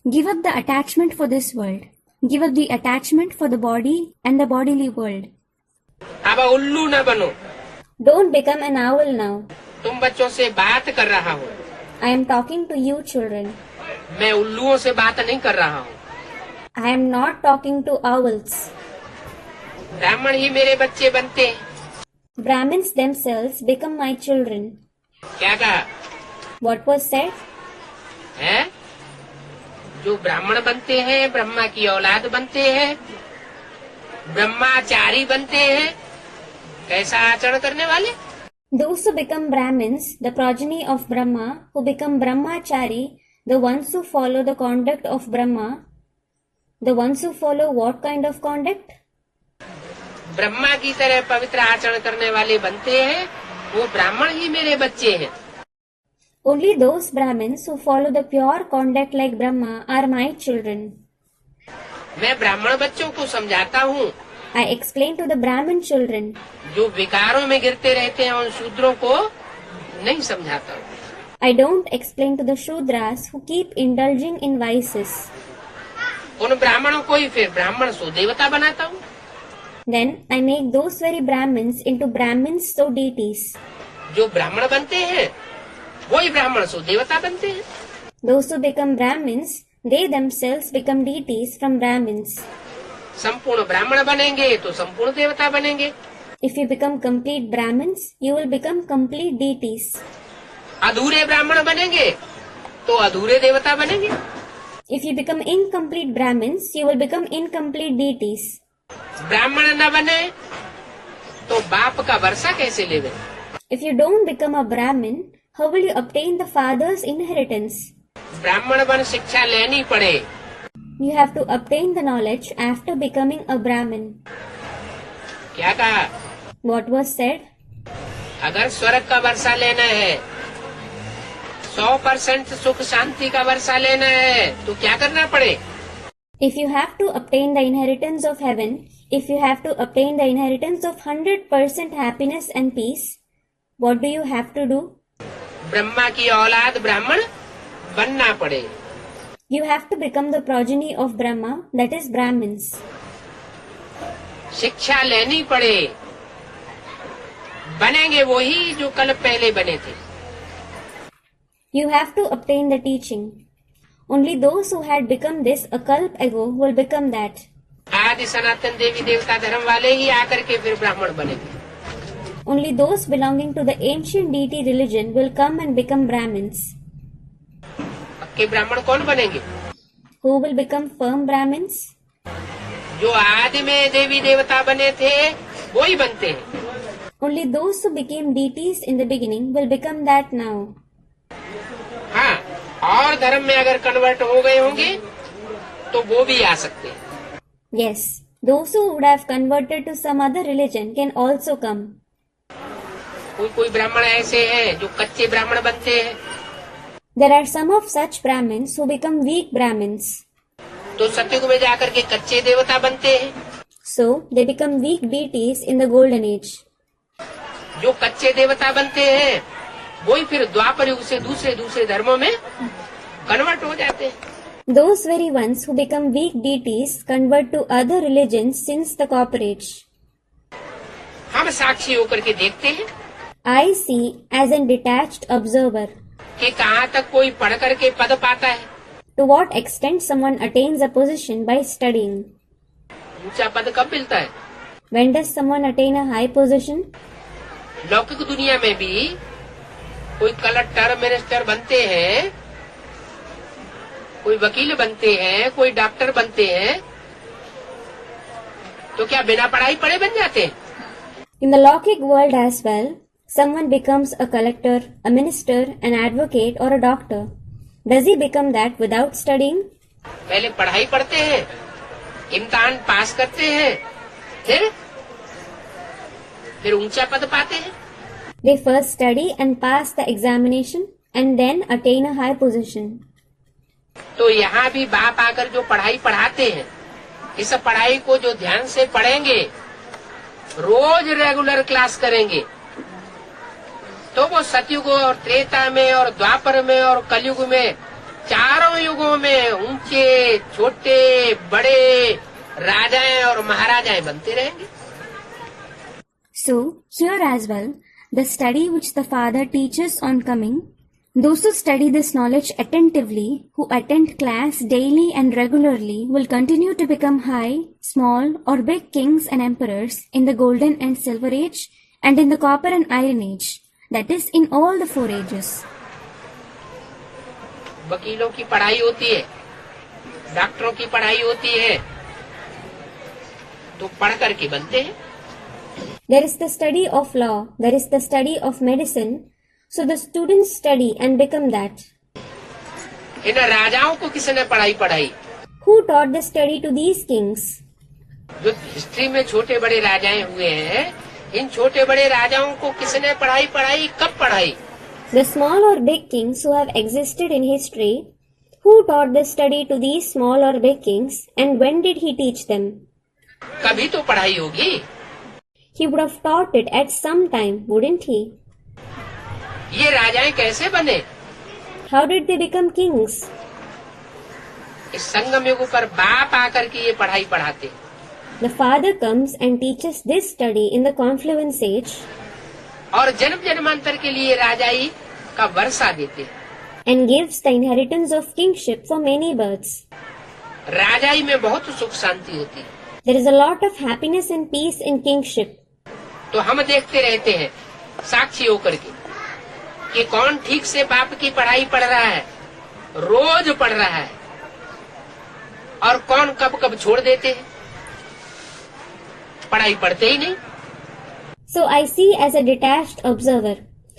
Give up the attachment for this world. Give up the attachment for the body and the bodily world. अब उल्लू न बनो। Don't become an owl now. तुम बच्चों से बात कर रहा हूँ, I am talking to you children. मैं उल्लुओं से बात नहीं कर रहा हूँ। I am not talking to owls. ब्राह्मण ही मेरे बच्चे बनते हैं। Brahmins themselves become my children. क्या कहा? What was said? है जो ब्राह्मण बनते हैं, ब्रह्मा की औलाद बनते हैं, ब्रह्माचारी बनते हैं, कैसा आचरण करने वाले? Those who become Brahmins, the progeny of Brahma, who become Brahmachari, the ones who follow the conduct of Brahma, the ones who follow what kind of conduct? Brahma की तरह पवित्र आचरण करने वाले बनते हैं, वो ब्राह्मण ही मेरे बच्चे हैं। Only those Brahmins who follow the pure conduct like Brahma are my children. मैं ब्राह्मण बच्चों को समझाता हूँ, I explain to the Brahmin children. जो विकारों में गिरते रहते हैं उन शूद्रों को नहीं समझाता हूँ। I don't explain to the Shudras who keep indulging in vices. उन ब्राह्मणों को ही फिर ब्राह्मण सो देवता बनाता हूँ। Then I make those very Brahmins into Brahmins so deities. जो ब्राह्मण बनते हैं वही ब्राह्मण सो देवता बनते हैं। Those who become Brahmins, they themselves become deities from Brahmins. संपूर्ण ब्राह्मण बनेंगे तो संपूर्ण देवता बनेंगे। If you become complete Brahmins, you will become complete deities. अधूरे ब्राह्मण बनेंगे तो अधूरे देवता बनेंगे। If you become incomplete Brahmins, you will become incomplete deities. ब्राह्मण न बने तो बाप का वर्षा कैसे लेवे? If you don't become a Brahmin, how will you obtain the father's inheritance? ब्राह्मण बन शिक्षा लेनी पड़े। You have to obtain the knowledge after becoming a Brahmin. क्या कहा? What was said? अगर स्वर्ग का वर्षा लेना है, 100% सुख शांति का वर्षा लेना है, तो क्या करना पड़े? If you have to obtain the inheritance of heaven, if you have to obtain the inheritance of 100% happiness and peace, what do you have to do? Brahma की औलाद ब्राह्मण बनना पड़े। You have to become the progeny of Brahma, that is Brahmins. शिक्षा लेनी पड़े। बनेंगे वही जो कल पहले बने थे। You have to obtain the teaching. Only those who had become this a kalp ago will become that. आदि सनातन देवी देवता धर्म वाले ही आकर के फिर ब्राह्मण बनेंगे। Only those belonging to the ancient deity religion will come and become Brahmins. पक्के ब्राह्मण कौन बनेंगे? Who will become firm Brahmins? जो आदि में देवी देवता बने थे वो ही बनते हैं। Only those who became deities in the beginning will become that now. हाँ, और धर्म में अगर कन्वर्ट हो गए होंगे तो वो भी आ सकते हैं। Yes, those who would have converted to some other religion can also come. कोई ब्राह्मण ऐसे हैं जो कच्चे ब्राह्मण बनते हैं। There are some of such Brahmins who become weak Brahmins. तो सतयुग में जाकर के कच्चे देवता बनते हैं। So they become weak deities in the golden age. जो कच्चे देवता बनते हैं वही फिर द्वापर युग से दूसरे धर्मों में कन्वर्ट हो जाते हैं। Those very ones who become weak deities convert to other religions since the Copper Age. हम साक्षी होकर के देखते हैं I see as a detached observer. कि कहाँ तक कोई पढ़ करके पद पाता है। To what extent someone attains a position by studying. ऊंचा पद कब मिलता है? When does someone attain a high position? लौकिक दुनिया में भी कोई कलेक्टर मिनिस्टर बनते हैं, कोई वकील बनते हैं, कोई डॉक्टर बनते हैं, तो क्या बिना पढ़ाई पढ़े बन जाते हैं? In the Lokik world as well, someone becomes a collector, a minister, an advocate or a doctor. Does he become that without studying? पहले पढ़ाई पढ़ते हैं, इम्तिहान पास करते हैं, फिर ऊंचा पद पाते हैं। They first study and pass the examination and then attain a high position. तो यहाँ भी बाप आकर जो पढ़ाई पढ़ाते हैं, इस पढ़ाई को जो ध्यान से पढ़ेंगे, रोज रेगुलर क्लास करेंगे, तो वो सतयुग और त्रेता में और द्वापर में और कलयुग में, चारों युगों में ऊंचे छोटे बड़े राजाएं और महाराजाएं बनते रहेंगे। So, here as well, the study which the Father teaches on coming, those who study this knowledge attentively, who attend class daily and regularly, will continue to become high, small or big kings and emperors in the golden and silver age and in the copper and iron age, that is in all the 4 ages. वकीलों की पढ़ाई होती है, डॉक्टरों की पढ़ाई होती है, तो पढ़ करके बनते हैं। There is the study of law, there is the study of medicine, so the students study and become that. इन राजाओं को किसने पढ़ाई? Who taught the study to these kings? जो हिस्ट्री में छोटे बड़े राजाएं हुए हैं, इन छोटे बड़े राजाओं को किसने पढ़ाई? कब पढ़ाई? The small or big kings who have existed in history, who taught the study to these small or big kings and when did he teach them? कभी तो पढ़ाई होगी। He would have taught it at some time, wouldn't he? ये राजाएं कैसे बने? How did they become kings? इस संगम युग पर बाप आकर के ये पढ़ाई पढ़ाते। The Father comes and teaches this study in the confluence age और जन्म जन्मांतर के लिए राजाई का वर्षा देते and gives the inheritance of kingship for many births. राजाई में बहुत सुख शांति होती है। There is a lot of happiness and peace in kingship. तो हम देखते रहते हैं साक्षी होकर के कि कौन ठीक से बाप की पढ़ाई पढ़ रहा है, रोज पढ़ रहा है, और कौन कब कब छोड़ देते हैं, पढ़ाई पढ़ते ही नहीं। So I see as a detached observer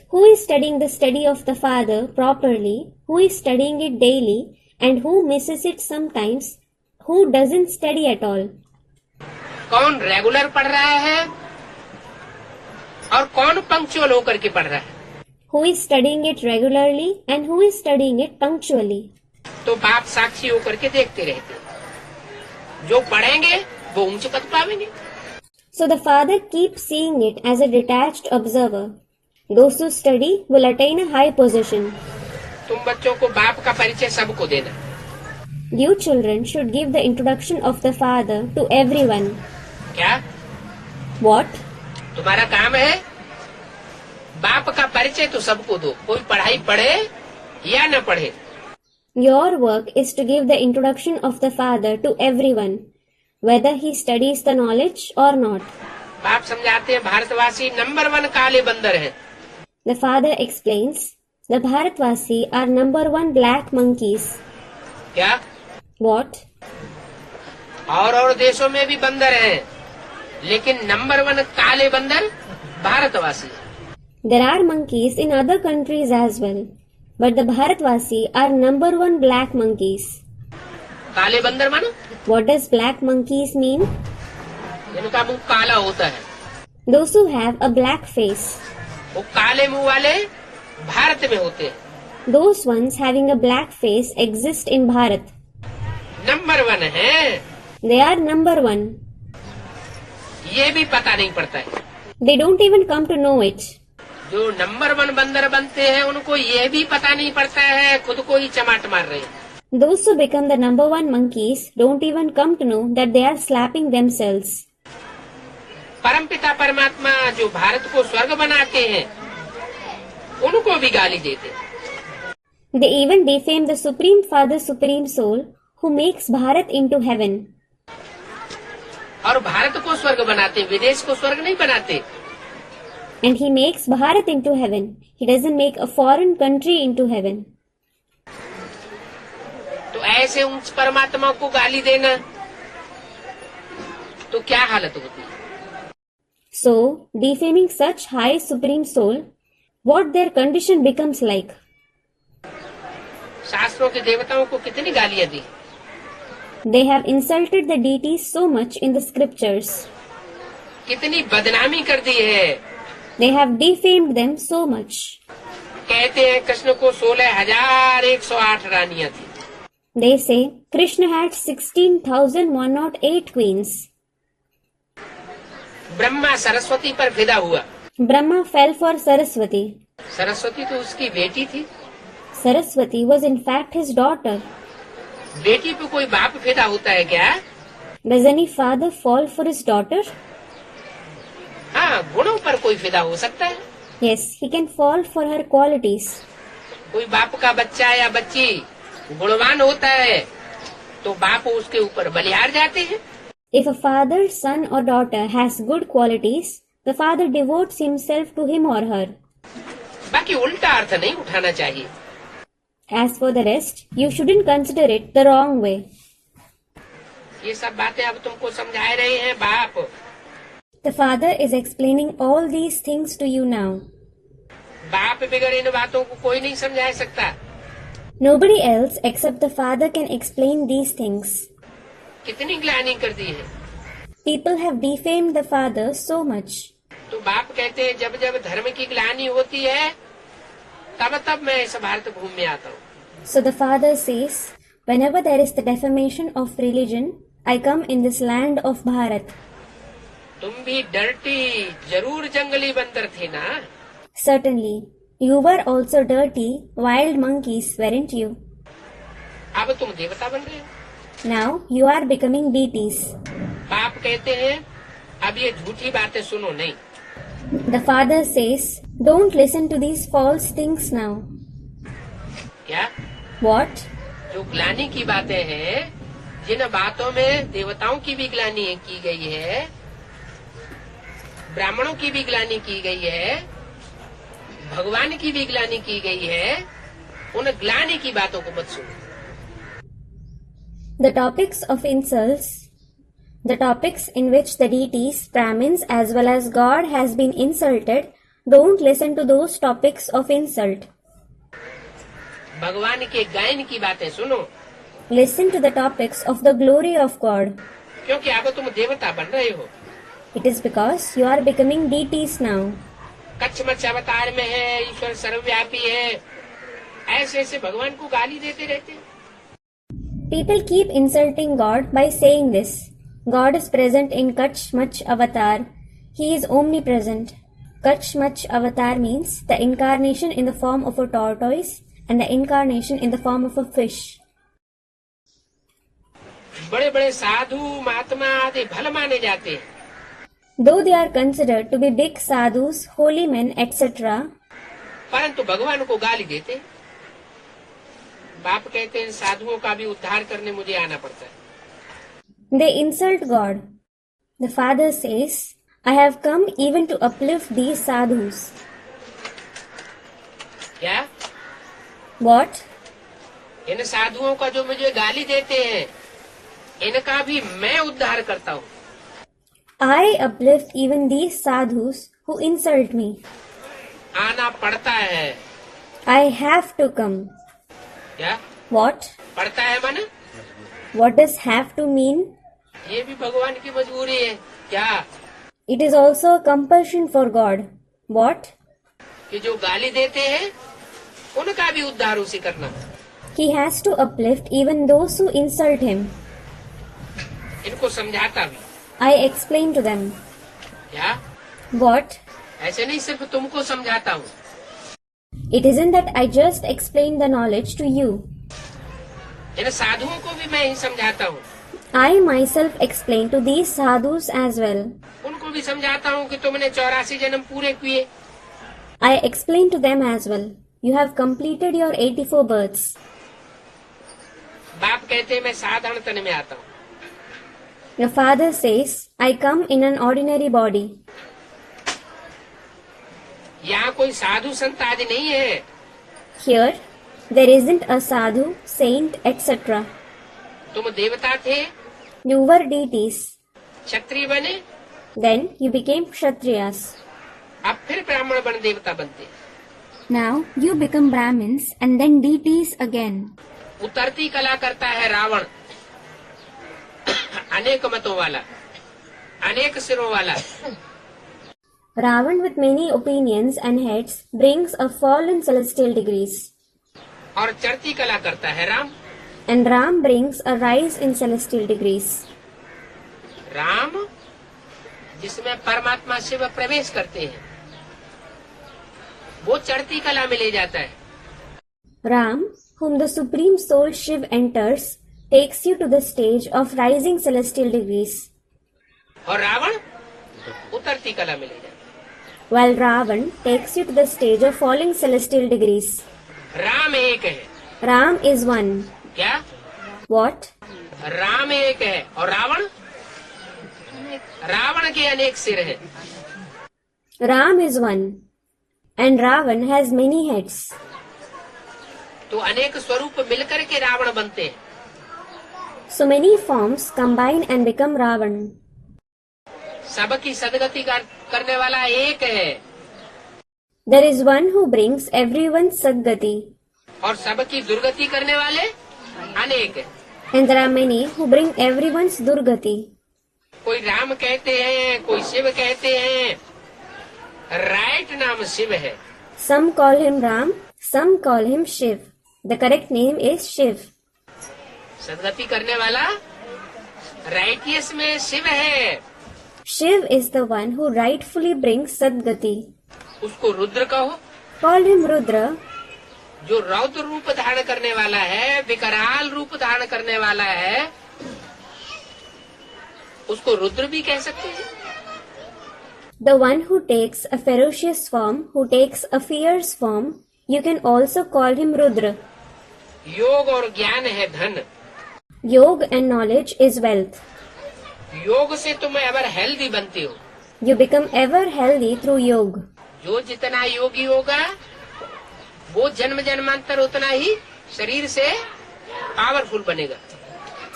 who is studying the study of the Father properly, who is studying it daily, and who misses it sometimes, who doesn't study at all. कौन regular पढ़ रहा है और कौन punctual होकर के पढ़ रहा है। Who is studying it regularly and who is studying it punctually. तो बाप साक्षी होकर के देखते रहते हैं। जो पढ़ेंगे वो ऊंचे पद पावेंगे। So the Father keeps seeing it as a detached observer. Those who study will attain a high position. तुम बच्चों को बाप का परिचय सबको देना। You children should give the introduction of the Father to everyone. क्या? What? तुम्हारा काम है बाप का परिचय तो सबको दो, कोई पढ़ाई पढ़े या न पढ़े। Your work is to give the introduction of the Father to everyone, whether he studies the knowledge or not. बाप समझाते हैं भारतवासी नंबर 1 काले बंदर हैं। The Father explains, the Bharatvasi are number 1 black monkeys. क्या? What? और देशों में भी बंदर हैं, लेकिन नंबर 1 काले बंदर भारतवासी। There are monkeys in other countries as well, but the Bharatvasi are number 1 black monkeys. काले बंदर मानो? What does black monkeys mean? इनका मुंह काला होता है। Those who have a black face. वो काले मुंह वाले भारत में होते हैं। Those ones having a black face exist in Bharat. Number 1 है। They are number 1. ये भी पता नहीं पड़ता है। They don't even come to know it. जो नंबर 1 बंदर बनते हैं उनको ये भी पता नहीं पड़ता है खुद को ही चमाट मार रहे हैं। Those who become the number 1 monkeys don't even come to know that they are slapping themselves. परमपिता परमात्मा जो भारत को स्वर्ग बनाते हैं उनको भी गाली देते हैं। They even defame the Supreme Father, Supreme Soul, who makes Bharat into heaven. और भारत को स्वर्ग बनाते, विदेश को स्वर्ग नहीं बनाते। And he makes Bharat into heaven. He doesn't make a foreign country into heaven. तो ऐसे उस परमात्मा को गाली देना तो क्या हालत होती है? So, defaming such high Supreme Soul, what their condition becomes like. शास्त्रों के देवताओं को कितनी गालियां दी। They have insulted the deities so much in the scriptures. कितनी बदनामी कर दी है। They have defamed them so much. कहते हैं कृष्ण को 16,108 रानियां थी। They say Krishna had 16,108 queens. Brahma Saraswati पर फिदा हुआ। Brahma fell for Saraswati. Saraswati तो उसकी बेटी थी। Saraswati was in fact his daughter. बेटी पे कोई बाप फिदा होता है क्या? Does any father fall for his daughter? हाँ, गुणों पर कोई फिदा हो सकता है। Yes, he can fall for her qualities. कोई बाप का बच्चा या बच्ची गुणवान होता है तो बाप उसके ऊपर बलिहार जाते हैं। If a father, son or daughter has good qualities, the father devotes himself to him or her. बाकी उल्टा अर्थ नहीं उठाना चाहिए। As for the rest, you shouldn't consider it the wrong way. ये सब बातें अब तुमको समझा रहे हैं बाप। The father is explaining all these things to you now. बाप बगैर इन बातों को कोई नहीं समझा सकता। Nobody else except the father can explain these things. कितनी ग्लानि कर दी है। People have defamed the father so much. तो बाप कहते हैं जब जब धर्म की ग्लानि होती है तब तब मैं इस भारत भूमि में आता हूँ। So the father says, whenever there is the defamation of religion, I come in this land of Bharat. तुम भी डर्टी जरूर जंगली बंदर थे ना? Certainly, you were also dirty, wild monkeys, weren't you? अब तुम देवता बन रहे हो। Now you are becoming deities. बाप कहते हैं अब ये झूठी बातें सुनो नहीं। The father says, don't listen to these false things now. क्या? What? जो ग्लानि की बातें हैं, जिन बातों में देवताओं की भी ग्लानि की गई है, ब्राह्मणों की भी ग्लानि की गई है, भगवान की भी ग्लानि की गई है, उन ग्लानि की बातों को मत सुनो। The topics of insults, the topics in which the deities, Brahmins as well as God has been insulted, don't listen to those topics of insult. भगवान के गायन की बातें सुनो, Listen to the topics of the glory of God. क्योंकि अब तुम देवता बन रहे हो। It is because you are becoming deities now. कच्छमच्छ अवतार में है, ईश्वर सर्वव्यापी है, ऐसे ऐसे भगवान को गाली देते रहते हैं। People keep insulting God by saying this. God is present in Kachmach avatar. He is omnipresent. Kachmach avatar means the incarnation in the form of a tortoise and the incarnation in the form of a fish. बड़े बड़े साधु महात्मा आदि भल माने जाते हैं, Though they are considered to be big sadhus, holy men, etc., परंतु भगवान को गाली देते हैं। बाप कहते हैं साधुओं का भी उद्धार करने मुझे आना पड़ता है। they insult God. The father says, I have come even to uplift these sadhus. क्या? What? इन साधुओं का जो मुझे गाली देते हैं, इनका भी मैं उद्धार करता हूँ। I uplift even these sadhus who insult me. आना पड़ता है। I have to come. क्या What? पड़ता है मन? What does have to mean? ये भी भगवान की मजबूरी है। क्या? It is also a compulsion for God. What? कि जो गाली देते हैं, उनका भी उद्धार उसी करना। He has to uplift even those who insult him. इनको समझाता भी। I explain to them. क्या? What? ऐसे नहीं सिर्फ तुमको समझाता हूँ, It isn't that I just explain the knowledge to you. इन साधुओं को भी मैं ही समझाता हूँ। I myself explain to these sadhus as well. उनको भी समझाता हूँ कि तुमने 84 जन्म पूरे किए। I explain to them as well. You have completed your 84 births. बाप कहते हैं मैं साधारण तन में आता हूँ। Your father says, I come in an ordinary body. यहाँ कोई साधु संत आदि नहीं है। Here, there isn't a sadhu, saint, etc. तुम देवता थे, You were deities. क्षत्रिय बने, Then you became Kshatriyas. अब फिर ब्राह्मण बन देवता बनते। Now you become Brahmins and then deities again. उतरती कला करता है रावण, अनेक मतों वाला, अनेक सिरों वाला। Ravan with many opinions and heads brings a fall in celestial degrees. और चढ़ती कला करता है Ram, And Ram brings a rise in celestial degrees. Ram जिसमें परमात्मा शिव प्रवेश करते हैं, वो चढ़ती कला में ले जाता है। Ram, whom the Supreme Soul Shiv enters, takes you to the stage of rising celestial degrees. और रावण उतरती कला में ले जाता While Ravan takes you to the stage of falling celestial degrees. है। राम एक है। Ram is one. क्या? What? राम एक है और रावण, रावण के अनेक सिर है। Ram is one. And Ravan has many heads. तो अनेक स्वरूप मिलकर के रावण बनते हैं। So many forms combine and become Ravan. सबकी सदगति करने वाला एक है There is one who brings everyone's Sadgati. और सबकी दुर्गति करने वाले अनेक है। And there are many who bring everyone's Durgati. कोई राम कहते हैं, कोई शिव कहते हैं। राइट नाम शिव है। Some call him Ram, some call him Shiv. The correct name is Shiv. सदगति करने वाला राइटियस में शिव है। Shiv is the one who rightfully brings Sadgati. उसको रुद्र कहो। Call him Rudra. जो रौद्र रूप धारण करने वाला है, विकराल रूप धारण करने वाला है, उसको रुद्र भी कह सकते हैं। The one who takes a ferocious form, who takes a fierce form, you can also call him Rudra. योग और ज्ञान है धन। Yoga and knowledge is wealth. योग से तुम एवर हेल्दी बनते हो। You become ever healthy through yoga. जो जितना योगी होगा, वो जन्म जन्मांतर उतना ही शरीर से पावरफुल बनेगा।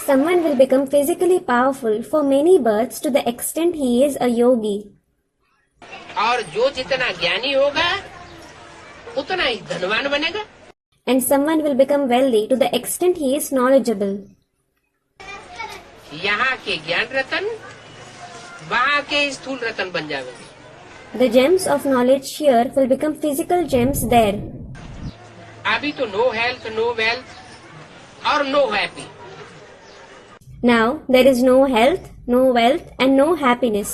someone will become physically powerful for many births to the extent he is a yogi. और जो जितना ज्ञानी होगा उतना ही धनवान बनेगा. And someone will become wealthy to the extent he is knowledgeable. यहाँ के ज्ञान रतन वहाँ के स्थूल रतन बन जाएंगे. The gems of knowledge here will become physical gems there. अभी तो नो हेल्थ, नो वेल्थ और no happy. Now there is no health, no wealth and no happiness.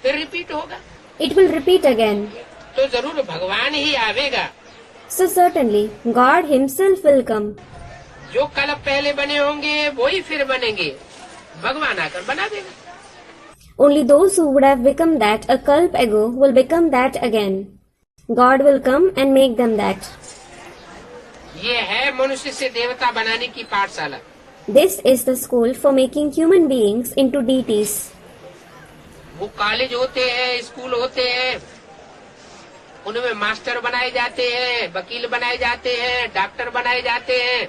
फिर रिपीट होगा. It will repeat again. तो जरूर भगवान ही आवेगा. So certainly God himself will come. जो कल पहले बने होंगे वही फिर बनेंगे. भगवान आकर बना देगा. Only those who would have become that a kalp ago will become that again. God will come and make them that. ये है मनुष्य से देवता बनाने की पाठशाला. This is the school for making human beings into deities. वो college होते हैं, स्कूल होते हैं, उनमें मास्टर बनाए जाते हैं, वकील बनाए जाते हैं, डॉक्टर बनाए जाते हैं.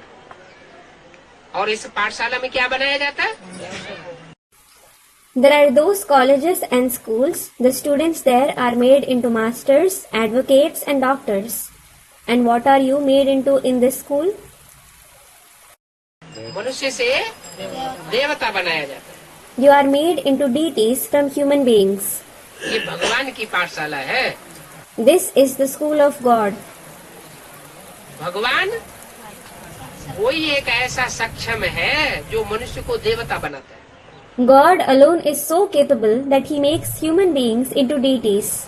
और इस पाठशाला में क्या बनाया जाता है? There are those colleges and schools. The students there are made into masters, advocates and doctors. And what are you made into in this school? मनुष्य से देवता बनाया जाता है. You are made into deities from human beings. ये भगवान की पाठशाला है. This is the school of God. भगवान वही एक ऐसा सक्षम है जो मनुष्य को देवता बनाता है. God alone is so capable that he makes human beings into deities.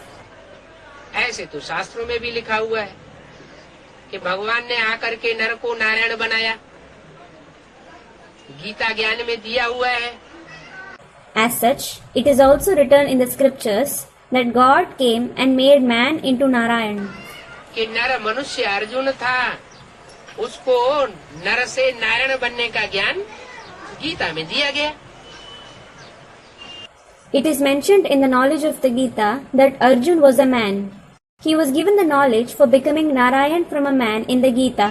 ऐसे तो शास्त्रों में भी लिखा हुआ है कि भगवान ने आकर के नर को नारायण बनाया. गीता ज्ञान में दिया हुआ है. As such, it is also written in the scriptures that God came and made man into Narayan. कि नर मनुष्य अर्जुन था, उसको नर से नारायण बनने का ज्ञान गीता में दिया गया. It is mentioned in the knowledge of the Gita that Arjun was a man. He was given the knowledge for becoming Narayan from a man in the Gita.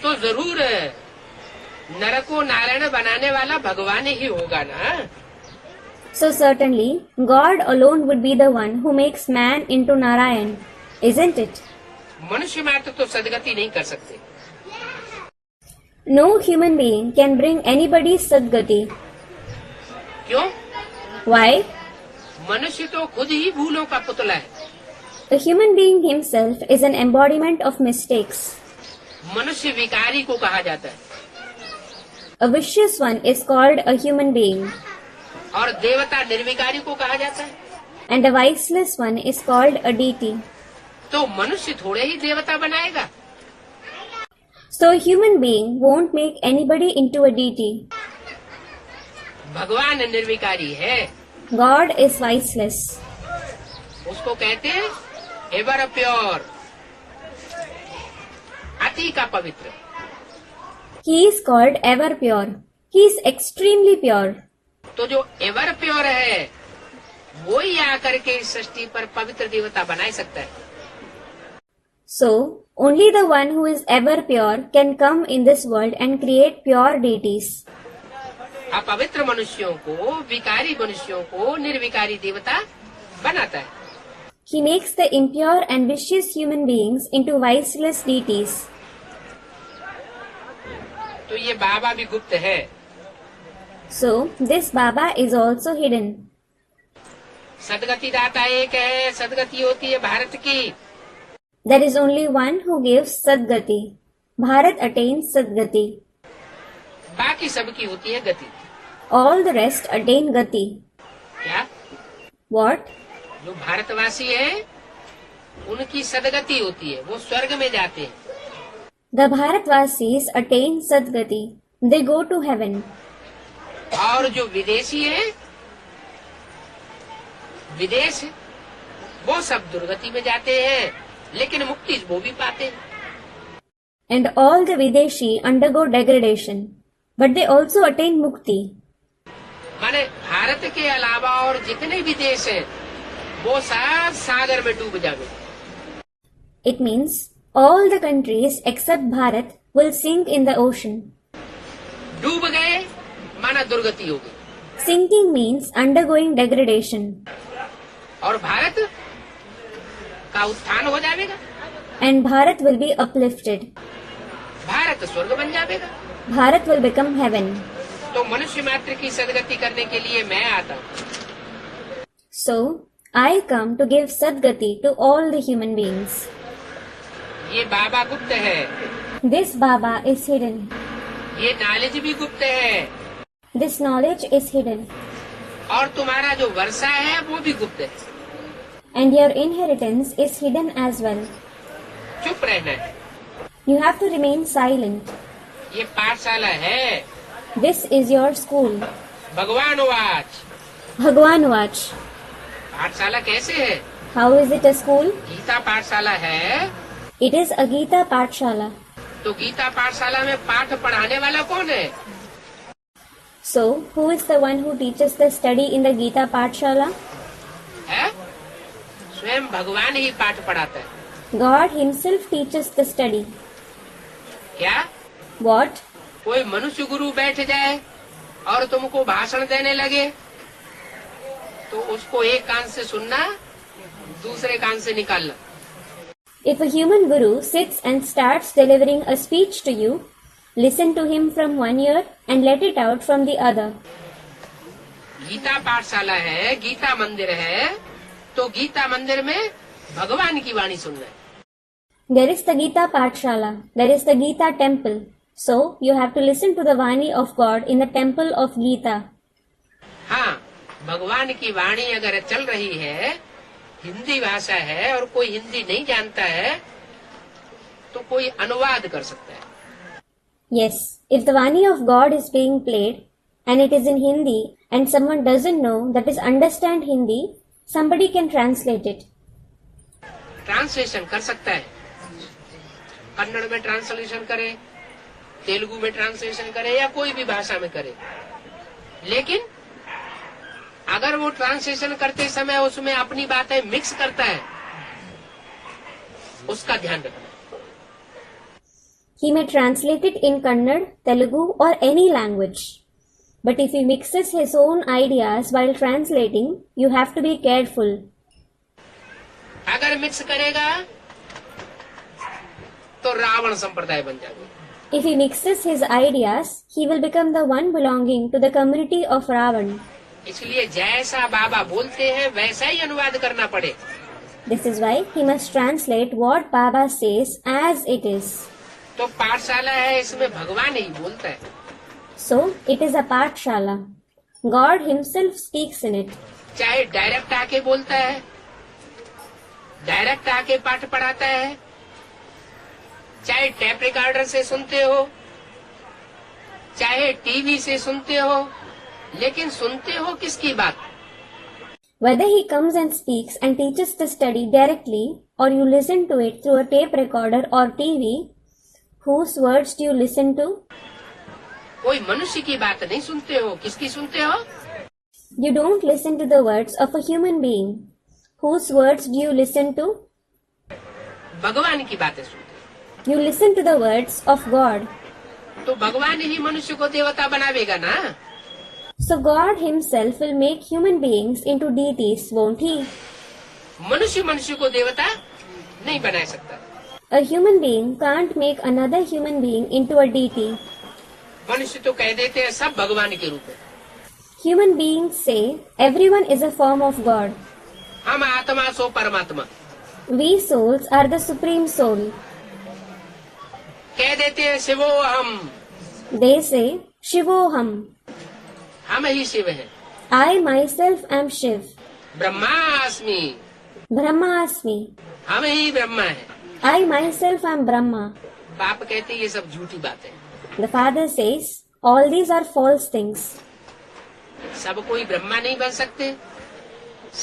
तो जरूर नर को नारायण बनाने वाला भगवान ही होगा ना. So certainly, God alone would be the one who makes man into Narayan, isn't it? मनुष्य मात्र तो सदगति नहीं कर सकते. No human being can bring anybody Sadgati. क्यों? Why? मनुष्य तो खुद ही भूलों का पुतला है. A human being himself is an embodiment of mistakes. मनुष्य विकारी को कहा जाता है. A vicious one is called a human being. और देवता निर्विकारी को कहा जाता है. And a viceless one is called a deity. तो मनुष्य थोड़े ही देवता बनाएगा. So a human being won't make anybody into a deity. भगवान निर्विकारी है. God is viceless. उसको कहते हैं एवर प्योर, अति का पवित्र. He is called ever pure. He is extremely pure. तो जो एवर प्योर है वो ही आकर के इस सृष्टि पर पवित्र देवता बना सकता है. So, only the one who is ever pure can come in this world and create pure deities. अपवित्र मनुष्यों को, विकारी मनुष्यों को निर्विकारी देवता बनाता है. He makes the impure and vicious human beings into viceless deities. तो ये बाबा भी गुप्त है. So, this Baba is also hidden. सदगति दाता एक है. सदगति होती है भारत की. There is only one who gives Sadgati. Bharat attains Sadgati. बाकी सबकी होती है गति. All the rest attain Gati. क्या? What? जो भारतवासी है उनकी सदगति होती है, वो स्वर्ग में जाते हैं. The Bharatvasis attain Sadgati. They go to heaven. और जो विदेशी है, विदेश, वो सब दुर्गति में जाते हैं, लेकिन मुक्ति वो भी पाते हैं. And all the Videshi undergo degradation. But they also attain Mukti. माने भारत के अलावा और जितने भी देश हैं, वो सब सागर में डूब जावे. It means all the countries except Bharat will sink in the ocean. डूब गए माना दुर्गति होगी। Sinking means undergoing degradation. और भारत का उत्थान हो जाएगा, And Bharat will be uplifted. Bharat स्वर्ग बन जाएगा। Bharat will become heaven. तो मनुष्य मात्र की सदगति करने के लिए मैं आता हूँ। So, I come to give Sadgati to all the human beings. ये बाबा गुप्त है, This Baba is hidden. ये नॉलेज भी गुप्त है, This knowledge is hidden. और तुम्हारा जो वर्षा है वो भी गुप्त है। And your inheritance is hidden as well. चुप रहना है। You have to remain silent. ये पाठशाला है। This is your school. भगवान वाच। Bhagwan Vach. पाठशाला कैसे है? How is it a school? Gita पाठशाला है। It is a Gita Pathshala. तो गीता पाठशाला में पाठ पढ़ाने वाला कौन है? So, who is the one who teaches the study in the Gita Pathshala? है? स्वयं भगवान ही पाठ पढ़ाता है। God himself teaches the study. क्या? What? कोई मनुष्य गुरु बैठ जाए और तुमको भाषण देने लगे तो उसको एक कान से सुनना, दूसरे कान से निकालना। If a human guru sits and starts delivering a speech to you, listen to him from one ear and let it out from the other. Gita पाठशाला है, गीता मंदिर है, तो गीता मंदिर में भगवान की वाणी सुनना है। There is the Gita Pathshala. There is the Gita temple. So, you have to listen to the Vani of God in the temple of Gita. हाँ, भगवान की वाणी अगर चल रही है, हिंदी भाषा है और कोई हिंदी नहीं जानता है तो कोई अनुवाद कर सकता है। Yes, if the Vani of God is being played and it is in Hindi and someone doesn't know, that is understand Hindi, somebody can translate it. Translation कर सकता है, कन्नड़ में ट्रांसलेशन करे, तेलुगु में ट्रांसलेशन करे या कोई भी भाषा में करे, लेकिन अगर वो ट्रांसलेशन करते समय उसमें अपनी बातें मिक्स करता है, उसका ध्यान रखना। He may translate it in Kannada, Telugu or any language. But if he mixes his own ideas while translating, you have to be careful. अगर मिक्स करेगा तो रावण संप्रदाय बन जाएगा। If he mixes his ideas, he will become the one belonging to the community of Ravan. इसलिए जैसा बाबा बोलते हैं वैसा ही अनुवाद करना पड़े। This is why he must translate what Baba says as it is. तो पाठशाला है, इसमें भगवान ही बोलता है। So, it is a Pathshala. God himself speaks in it. चाहे डायरेक्ट आके बोलता है, डायरेक्ट आके पाठ पढ़ाता है, चाहे टेप रिकॉर्डर से सुनते हो, चाहे टीवी से सुनते हो, लेकिन सुनते हो किसकी बात? Whether he comes and speaks and teaches the study directly or you listen to it through a tape recorder or TV, whose words do you listen to? कोई मनुष्य की बात नहीं सुनते हो, किसकी सुनते हो? You don't listen to the words of a human being. Whose words do you listen to? भगवान की बातें सुनते You listen to the words of God. हो। तो भगवान ही मनुष्य को देवता बनावेगा ना। So God himself will make human beings into deities, won't he? मनुष्य मनुष्य को देवता नहीं बना सकता। A human being can't make another human being into a deity. मनुष्य तो कह देते हैं सब भगवान के रूप है। Human beings say everyone is a form of God. हम आत्मा सो परमात्मा We souls are the supreme soul. कह देते हैं शिवो हम, They say Shivoham. हम ही शिव हैं। I myself am Shiv. ब्रह्मास्मि, Brahmasmi. हम ही ब्रह्मा है। I myself am Brahma. बाप कहते ये सब झूठी बात है। The father says all these are false things. सब कोई ब्रह्मा नहीं बन सकते,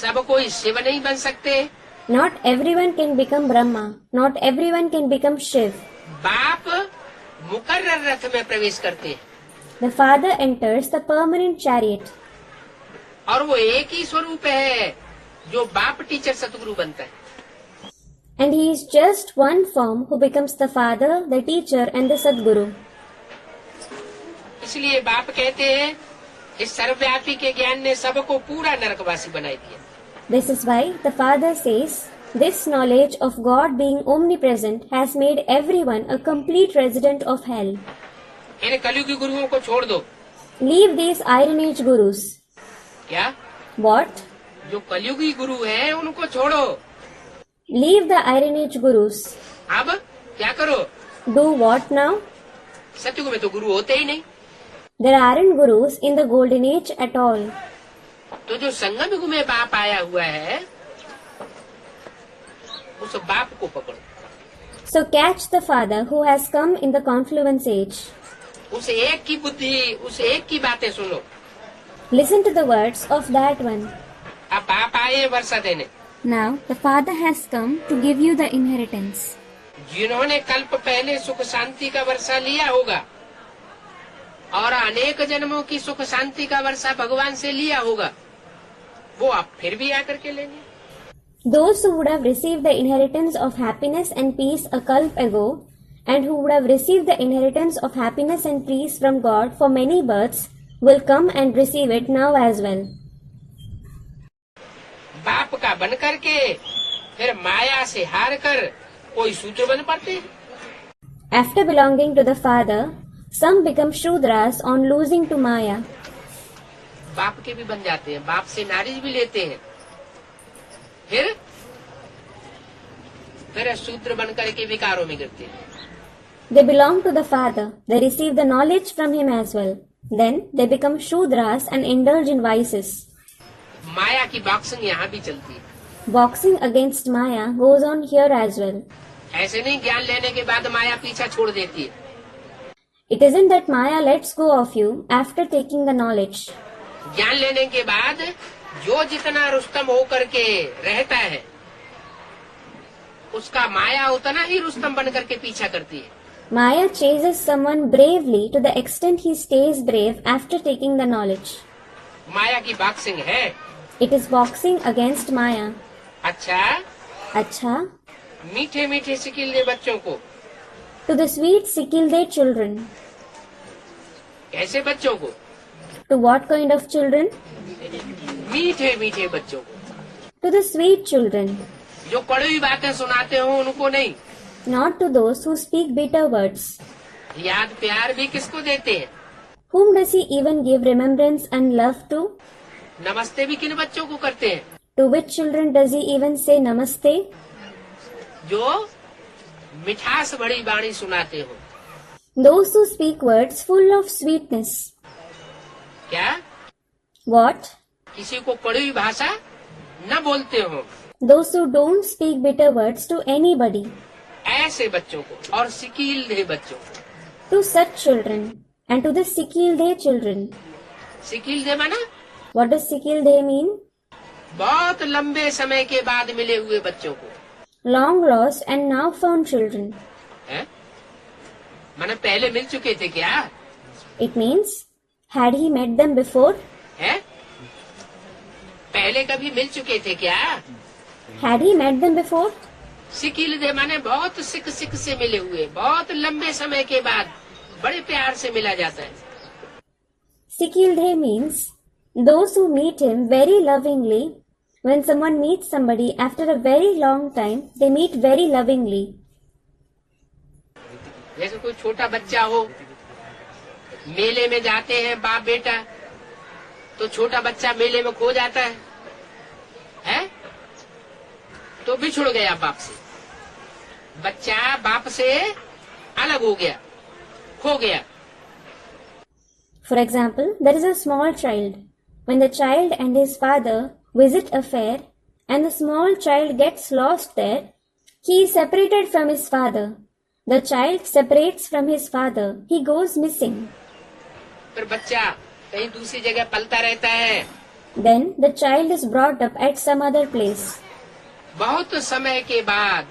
सब कोई शिव नहीं बन सकते। Not everyone can become Brahma. Not everyone can become Shiv. बाप मुकर्रर रथ में प्रवेश करते हैं The father enters the permanent chariot. और वो एक ही स्वरूप है जो बाप टीचर सतगुरु बनता है। And he is just one form who becomes the father, the teacher and the Sadguru. इसलिए बाप कहते हैं इस सर्वव्यापी के ज्ञान ने सबको पूरा नरकवासी बनाई दिया। This is why the Father says, this knowledge of God being omnipresent has made everyone a complete resident of hell. इन कलयुगी गुरुओं को छोड़ दो। Leave these Iron Age gurus. क्या? What? जो कलयुगी गुरु हैं उनको छोड़ो। Leave the Iron Age gurus. अब क्या करो? Do what now? सतयुग में तो गुरु होते ही नहीं। There aren't gurus in the Golden Age at all. तो जो संगम युग में बाप आया हुआ है उस बाप को पकड़ो। So catch the Father who has come in the Confluence Age. उस एक की बुद्धि, उस एक की बातें सुनो। Listen to the words of that one. अब बाप आए वर्षा देने। Now the Father has come to give you the inheritance. जिन्होंने कल्प पहले सुख शांति का वर्षा लिया होगा और अनेक जन्मों की सुख शांति का वर्षा भगवान से लिया होगा, वो अब फिर भी आकर के लेंगे। Those who would have received the inheritance of happiness and peace a kalp ago, and who would have received the inheritance of happiness and peace from God for many births, will come and receive it now as well. बाप का बन करके फिर माया से हार कर कोई शूद्र बन पड़ते हैं। After belonging to the Father, some become Shudras on losing to Maya. बाप के भी बन जाते हैं, बाप से नारिज भी लेते हैं, फिर शूद्र बन करके विकारों में गिरते हैं। They belong to the Father. They receive the knowledge from Him as well. Then they become Shudras and indulge in vices. माया की बॉक्सिंग यहाँ भी चलती है। Boxing against Maya goes on here as well. ऐसे नहीं ज्ञान लेने के बाद माया पीछा छोड़ देती है। It isn't that Maya lets go of you after taking the knowledge. ज्ञान लेने के बाद जो जितना रुस्तम होकर के रहता है उसका माया उतना ही रुस्तम बन करके पीछा करती है। Maya chases someone bravely to the extent he stays brave after taking the knowledge. माया की बॉक्सिंग है। It is boxing against Maya. अच्छा मीठे मीठे सिकिल दे बच्चों को। To the sweet Sikilde children. कैसे बच्चों को? To what kind of children? मीठे मीठे बच्चों को। To the sweet children. जो कड़वी बातें सुनाते हो उनको नहीं। Not to those who speak bitter words. याद प्यार भी किसको देते हैं? Whom does he even give remembrance and love to? नमस्ते भी किन बच्चों को करते हैं? To which children does he even say namaste? जो मिठास भरी वाणी सुनाते हो। Those who speak words full of sweetness. क्या? What? किसी को कड़वी भाषा न बोलते हो। Those who don't speak bitter words to anybody. ऐसे बच्चों को और सिकील दे बच्चों को। To such children and to the Sikilde children. सिकील दे माना? What does Sikilde mean? बहुत लंबे समय के बाद मिले हुए बच्चों को। Long lost and now found children. है? माना पहले मिल चुके थे क्या? It means, had he met them before? है? पहले कभी मिल चुके थे क्या? Had he met them before? सिकील दे माने बहुत सिक सिक से मिले हुए, बहुत लंबे समय के बाद बड़े प्यार से मिला जाता है। Sikilde means those who meet him very lovingly. When someone meets somebody after a very long time, they meet very lovingly. जैसे कोई छोटा बच्चा हो, मेले में जाते हैं बाप बेटा, तो छोटा बच्चा मेले में खो जाता है? तो बिछुड़ गया बाप से, बच्चा बाप से अलग हो गया, खो गया। For example, there is a small child. When the child and his father visit a fair and the small child gets lost there, he is separated from his father. The child separates from his father. He goes missing. फिर बच्चा कहीं दूसरी जगह पलता रहता है। Then the child is brought up at some other place. बहुत समय के बाद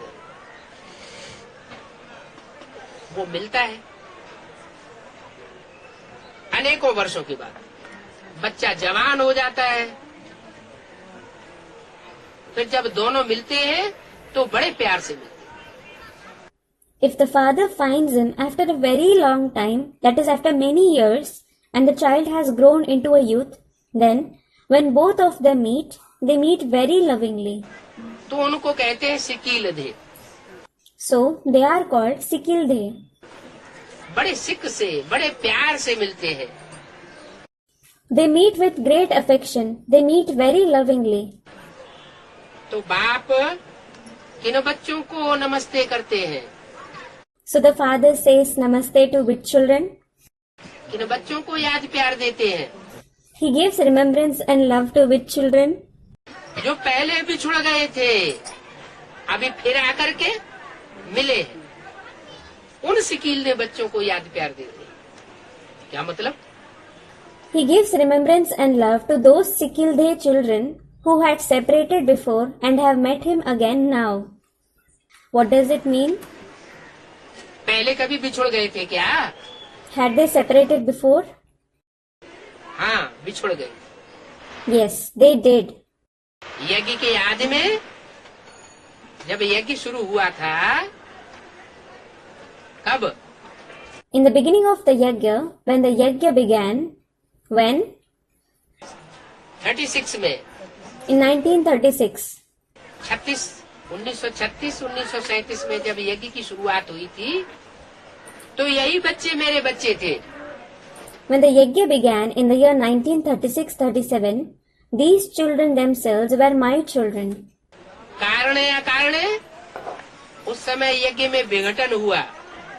वो मिलता है, अनेकों वर्षों के बाद बच्चा जवान हो जाता है। फिर जब दोनों मिलते हैं तो बड़े प्यार से मिलते हैं। If the father finds him after a very long time, that is after many years, and the child has grown into a youth, then when both of them meet, they meet very lovingly. तो उनको कहते हैं सिकीलधे। So they are called Sikildhe. बड़े सिक से, बड़े प्यार से मिलते हैं। They meet with great affection. They meet very lovingly. तो बाप किन बच्चों को नमस्ते करते हैं? So the father says namaste to which children? किन बच्चों को याद प्यार देते हैं? He gives remembrance and love to which children? जो पहले बिछुड़ गए थे, अभी फिर आकर के मिले हैं, उन सिकीलधे बच्चों को याद प्यार देते हैं। क्या मतलब? He gives remembrance and love to those Sikildhe children who had separated before and have met him again now. What does it mean? पहले कभी बिछुड़ गए थे क्या? Had they separated before? हाँ, बिछुड़ गए। Yes, they did. यज्ञ के याद में जब यज्ञ शुरू हुआ था, कब? In the beginning of the yajna, when the yajna began, when? 36 में, In 1936. 1937 में जब यज्ञ की शुरुआत हुई थी, तो यही बच्चे मेरे बच्चे थे। When the yajna began in the year 1936-37, these children themselves were my children. कारण या कारण उस समय यज्ञ में विघटन हुआ।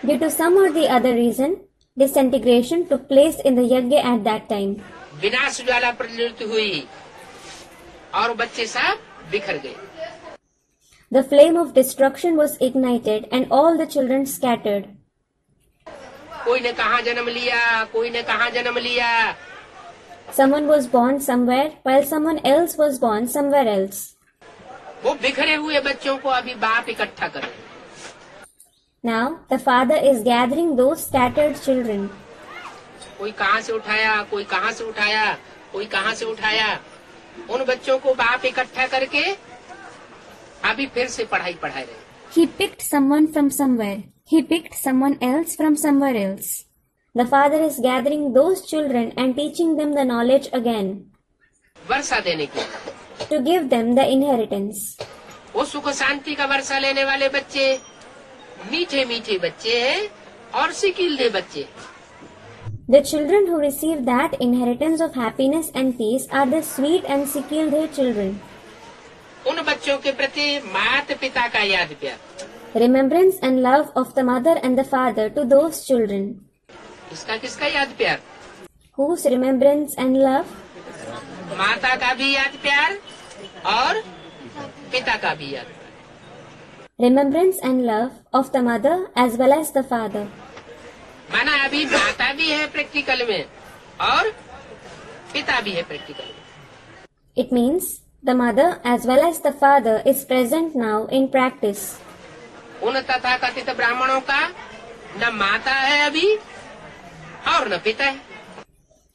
Due to some or the other reason, disintegration took place in the yajna at that time. विनाश ज्वाला प्रज्वलित हुई और बच्चे सब बिखर गए। The flame of destruction was ignited and all the children scattered. कोई ने कहाँ जन्म लिया, कोई ने कहाँ जन्म लिया। Someone was born somewhere while someone else was born somewhere else. वो बिखरे हुए बच्चों को अभी बाप इकट्ठा करे। Now the father is gathering those scattered children. कोई कहाँ से उठाया, कोई कहाँ से उठाया, कोई कहाँ से उठाया। उन बच्चों को बाप इकट्ठा करके अभी फिर से पढ़ाई पढ़ा रहे। He picked someone from somewhere. He picked someone else from somewhere else. The father is gathering those children and teaching them the knowledge again. वर्षा देने की, To give them the inheritance. वो सुख शांति का वर्षा लेने वाले बच्चे मीठे मीठे बच्चे हैं और सिकीलधे बच्चे। The children who receive that inheritance of happiness and peace are the sweet and Sikildhe children. उन बच्चों के प्रति माता पिता का याद प्यार, Remembrance and love of the mother and the father to those children. इसका किसका याद प्यार? Whose remembrance and love? माता का भी याद प्यार और पिता का भी याद प्यार। Remembrance and love of the mother as well as the father. माना अभी माता भी है प्रैक्टिकल में और पिता भी है प्रैक्टिकल में। It means the mother as well as the father is present now in practice. उन तथाकथित ब्राह्मणों का न माता है अभी और न पिता है।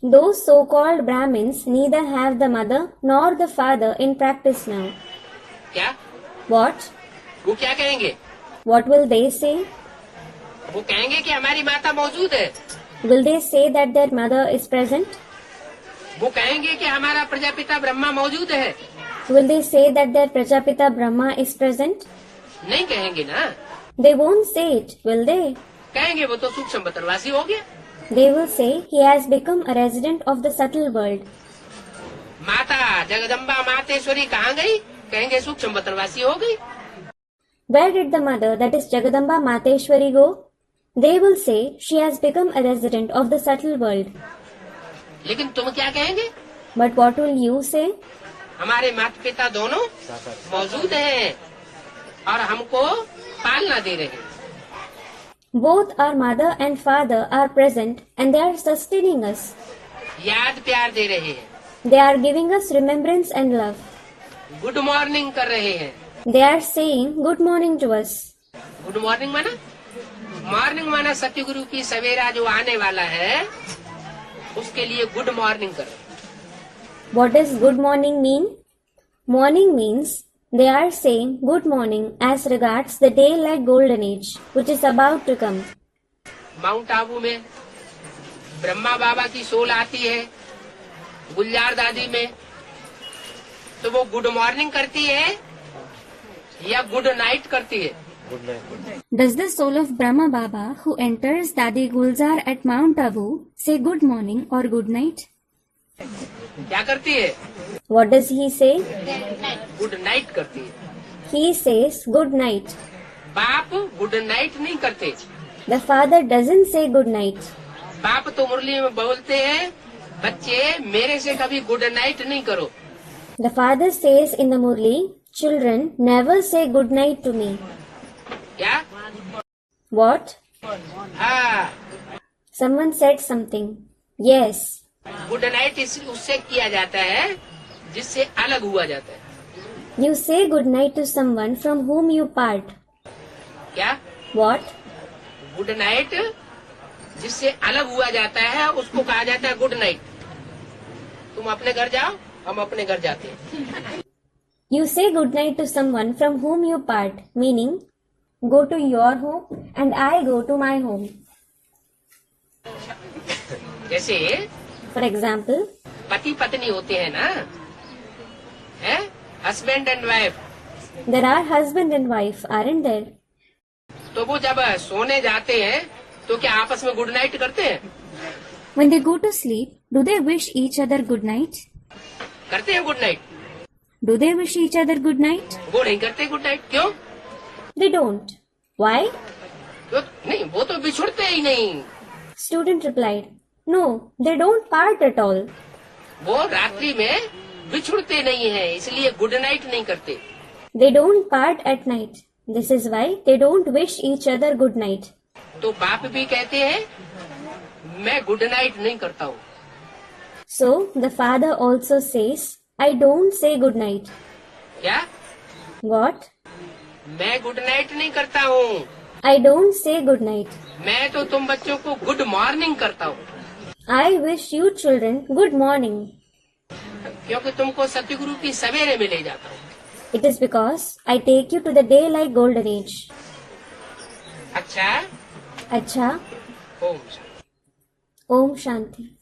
Those so-called Brahmins neither have the mother nor the father in practice now. क्या? What? वो क्या कहेंगे? What will they say? वो कहेंगे कि हमारी माता मौजूद है। Will they say that their mother is present? वो कहेंगे कि हमारा प्रजापिता ब्रह्मा मौजूद है। Will they say that their Prajapita Brahma is present? नहीं कहेंगे ना। They won't say it, will they? कहेंगे वो तो सूक्ष्म बतरवासी हो गया। They will say he has become a resident of the subtle world. माता जगदम्बा मातेश्वरी कहाँ गई? कहेंगे सूक्ष्म बतरवासी हो गई। Where did the mother, that is Jagadamba Mateshwari, go? They will say she has become a resident of the subtle world. लेकिन तुम क्या कहेंगे? But what will you say? हमारे माता पिता दोनों मौजूद हैं और हमको पालना दे रहे हैं। Both our mother and father are present and they are sustaining us. याद प्यार दे रहे हैं। They are giving us remembrance and love. Good morning कर रहे हैं। They are saying good morning to us. Good morning माना? मॉर्निंग माना सत्यगुरु की सवेरा जो आने वाला है उसके लिए गुड मॉर्निंग करो। What does good morning mean? Morning means they are saying good morning as regards the daylight golden age which is about to come. Mount Abu में ब्रह्मा बाबा की सोल आती है गुलजार दादी में, तो वो गुड मॉर्निंग करती है या गुड नाइट करती है? Does the soul of Brahma Baba who enters Dadi Gulzar at Mount Abu say good morning or good night? क्या करती है? What does he say? Good night करती है। He says good night. बाप good night नहीं करते। The father doesn't say good night. बाप तो मुरली में बोलते हैं, बच्चे मेरे से कभी गुड नाइट नहीं करो। The father says in the Murli, children never say good night to me. क्या? What? हाँ, Someone said something. Yes. Good night उससे किया जाता है जिससे अलग हुआ जाता है। You say good night to someone from whom you part. क्या? What? गुड नाइट जिससे अलग हुआ जाता है उसको कहा जाता है गुड नाइट। तुम अपने घर जाओ, हम अपने घर जाते हैं। You say good night to someone from whom you part, meaning go to your home and I go to my home. जैसे For example, पति पत्नी होते हैं ना, है husband and wife, there are husband and wife, aren't there? तो वो जब सोने जाते हैं तो क्या आपस में गुड नाइट करते हैं? When they go to sleep, do they wish each other good night? करते हैं good night? Do they wish each other good night? वो नहीं करते गुड नाइट। क्यों? They don't. Why? क्यों नहीं? वो तो बिछुड़ते ही नहीं। Student replied, no, they don't part at all. वो रात्रि में बिछुड़ते नहीं है, इसलिए गुड नाइट नहीं करते। They don't part at night. This is why they don't wish each other good night. तो बाप भी कहते हैं मैं गुड नाइट नहीं करता हूँ। So the father also says, I don't say good night. क्या? What? मैं गुड नाइट नहीं करता हूँ, I don't say good night. मैं तो तुम बच्चों को गुड मॉर्निंग करता हूँ, I wish you children good morning. क्योंकि तुमको सतगुरु की सवेरे में ले जाता हूँ। It is because I take you to the daylight golden age. अच्छा, Acha, ओम Om Shanti.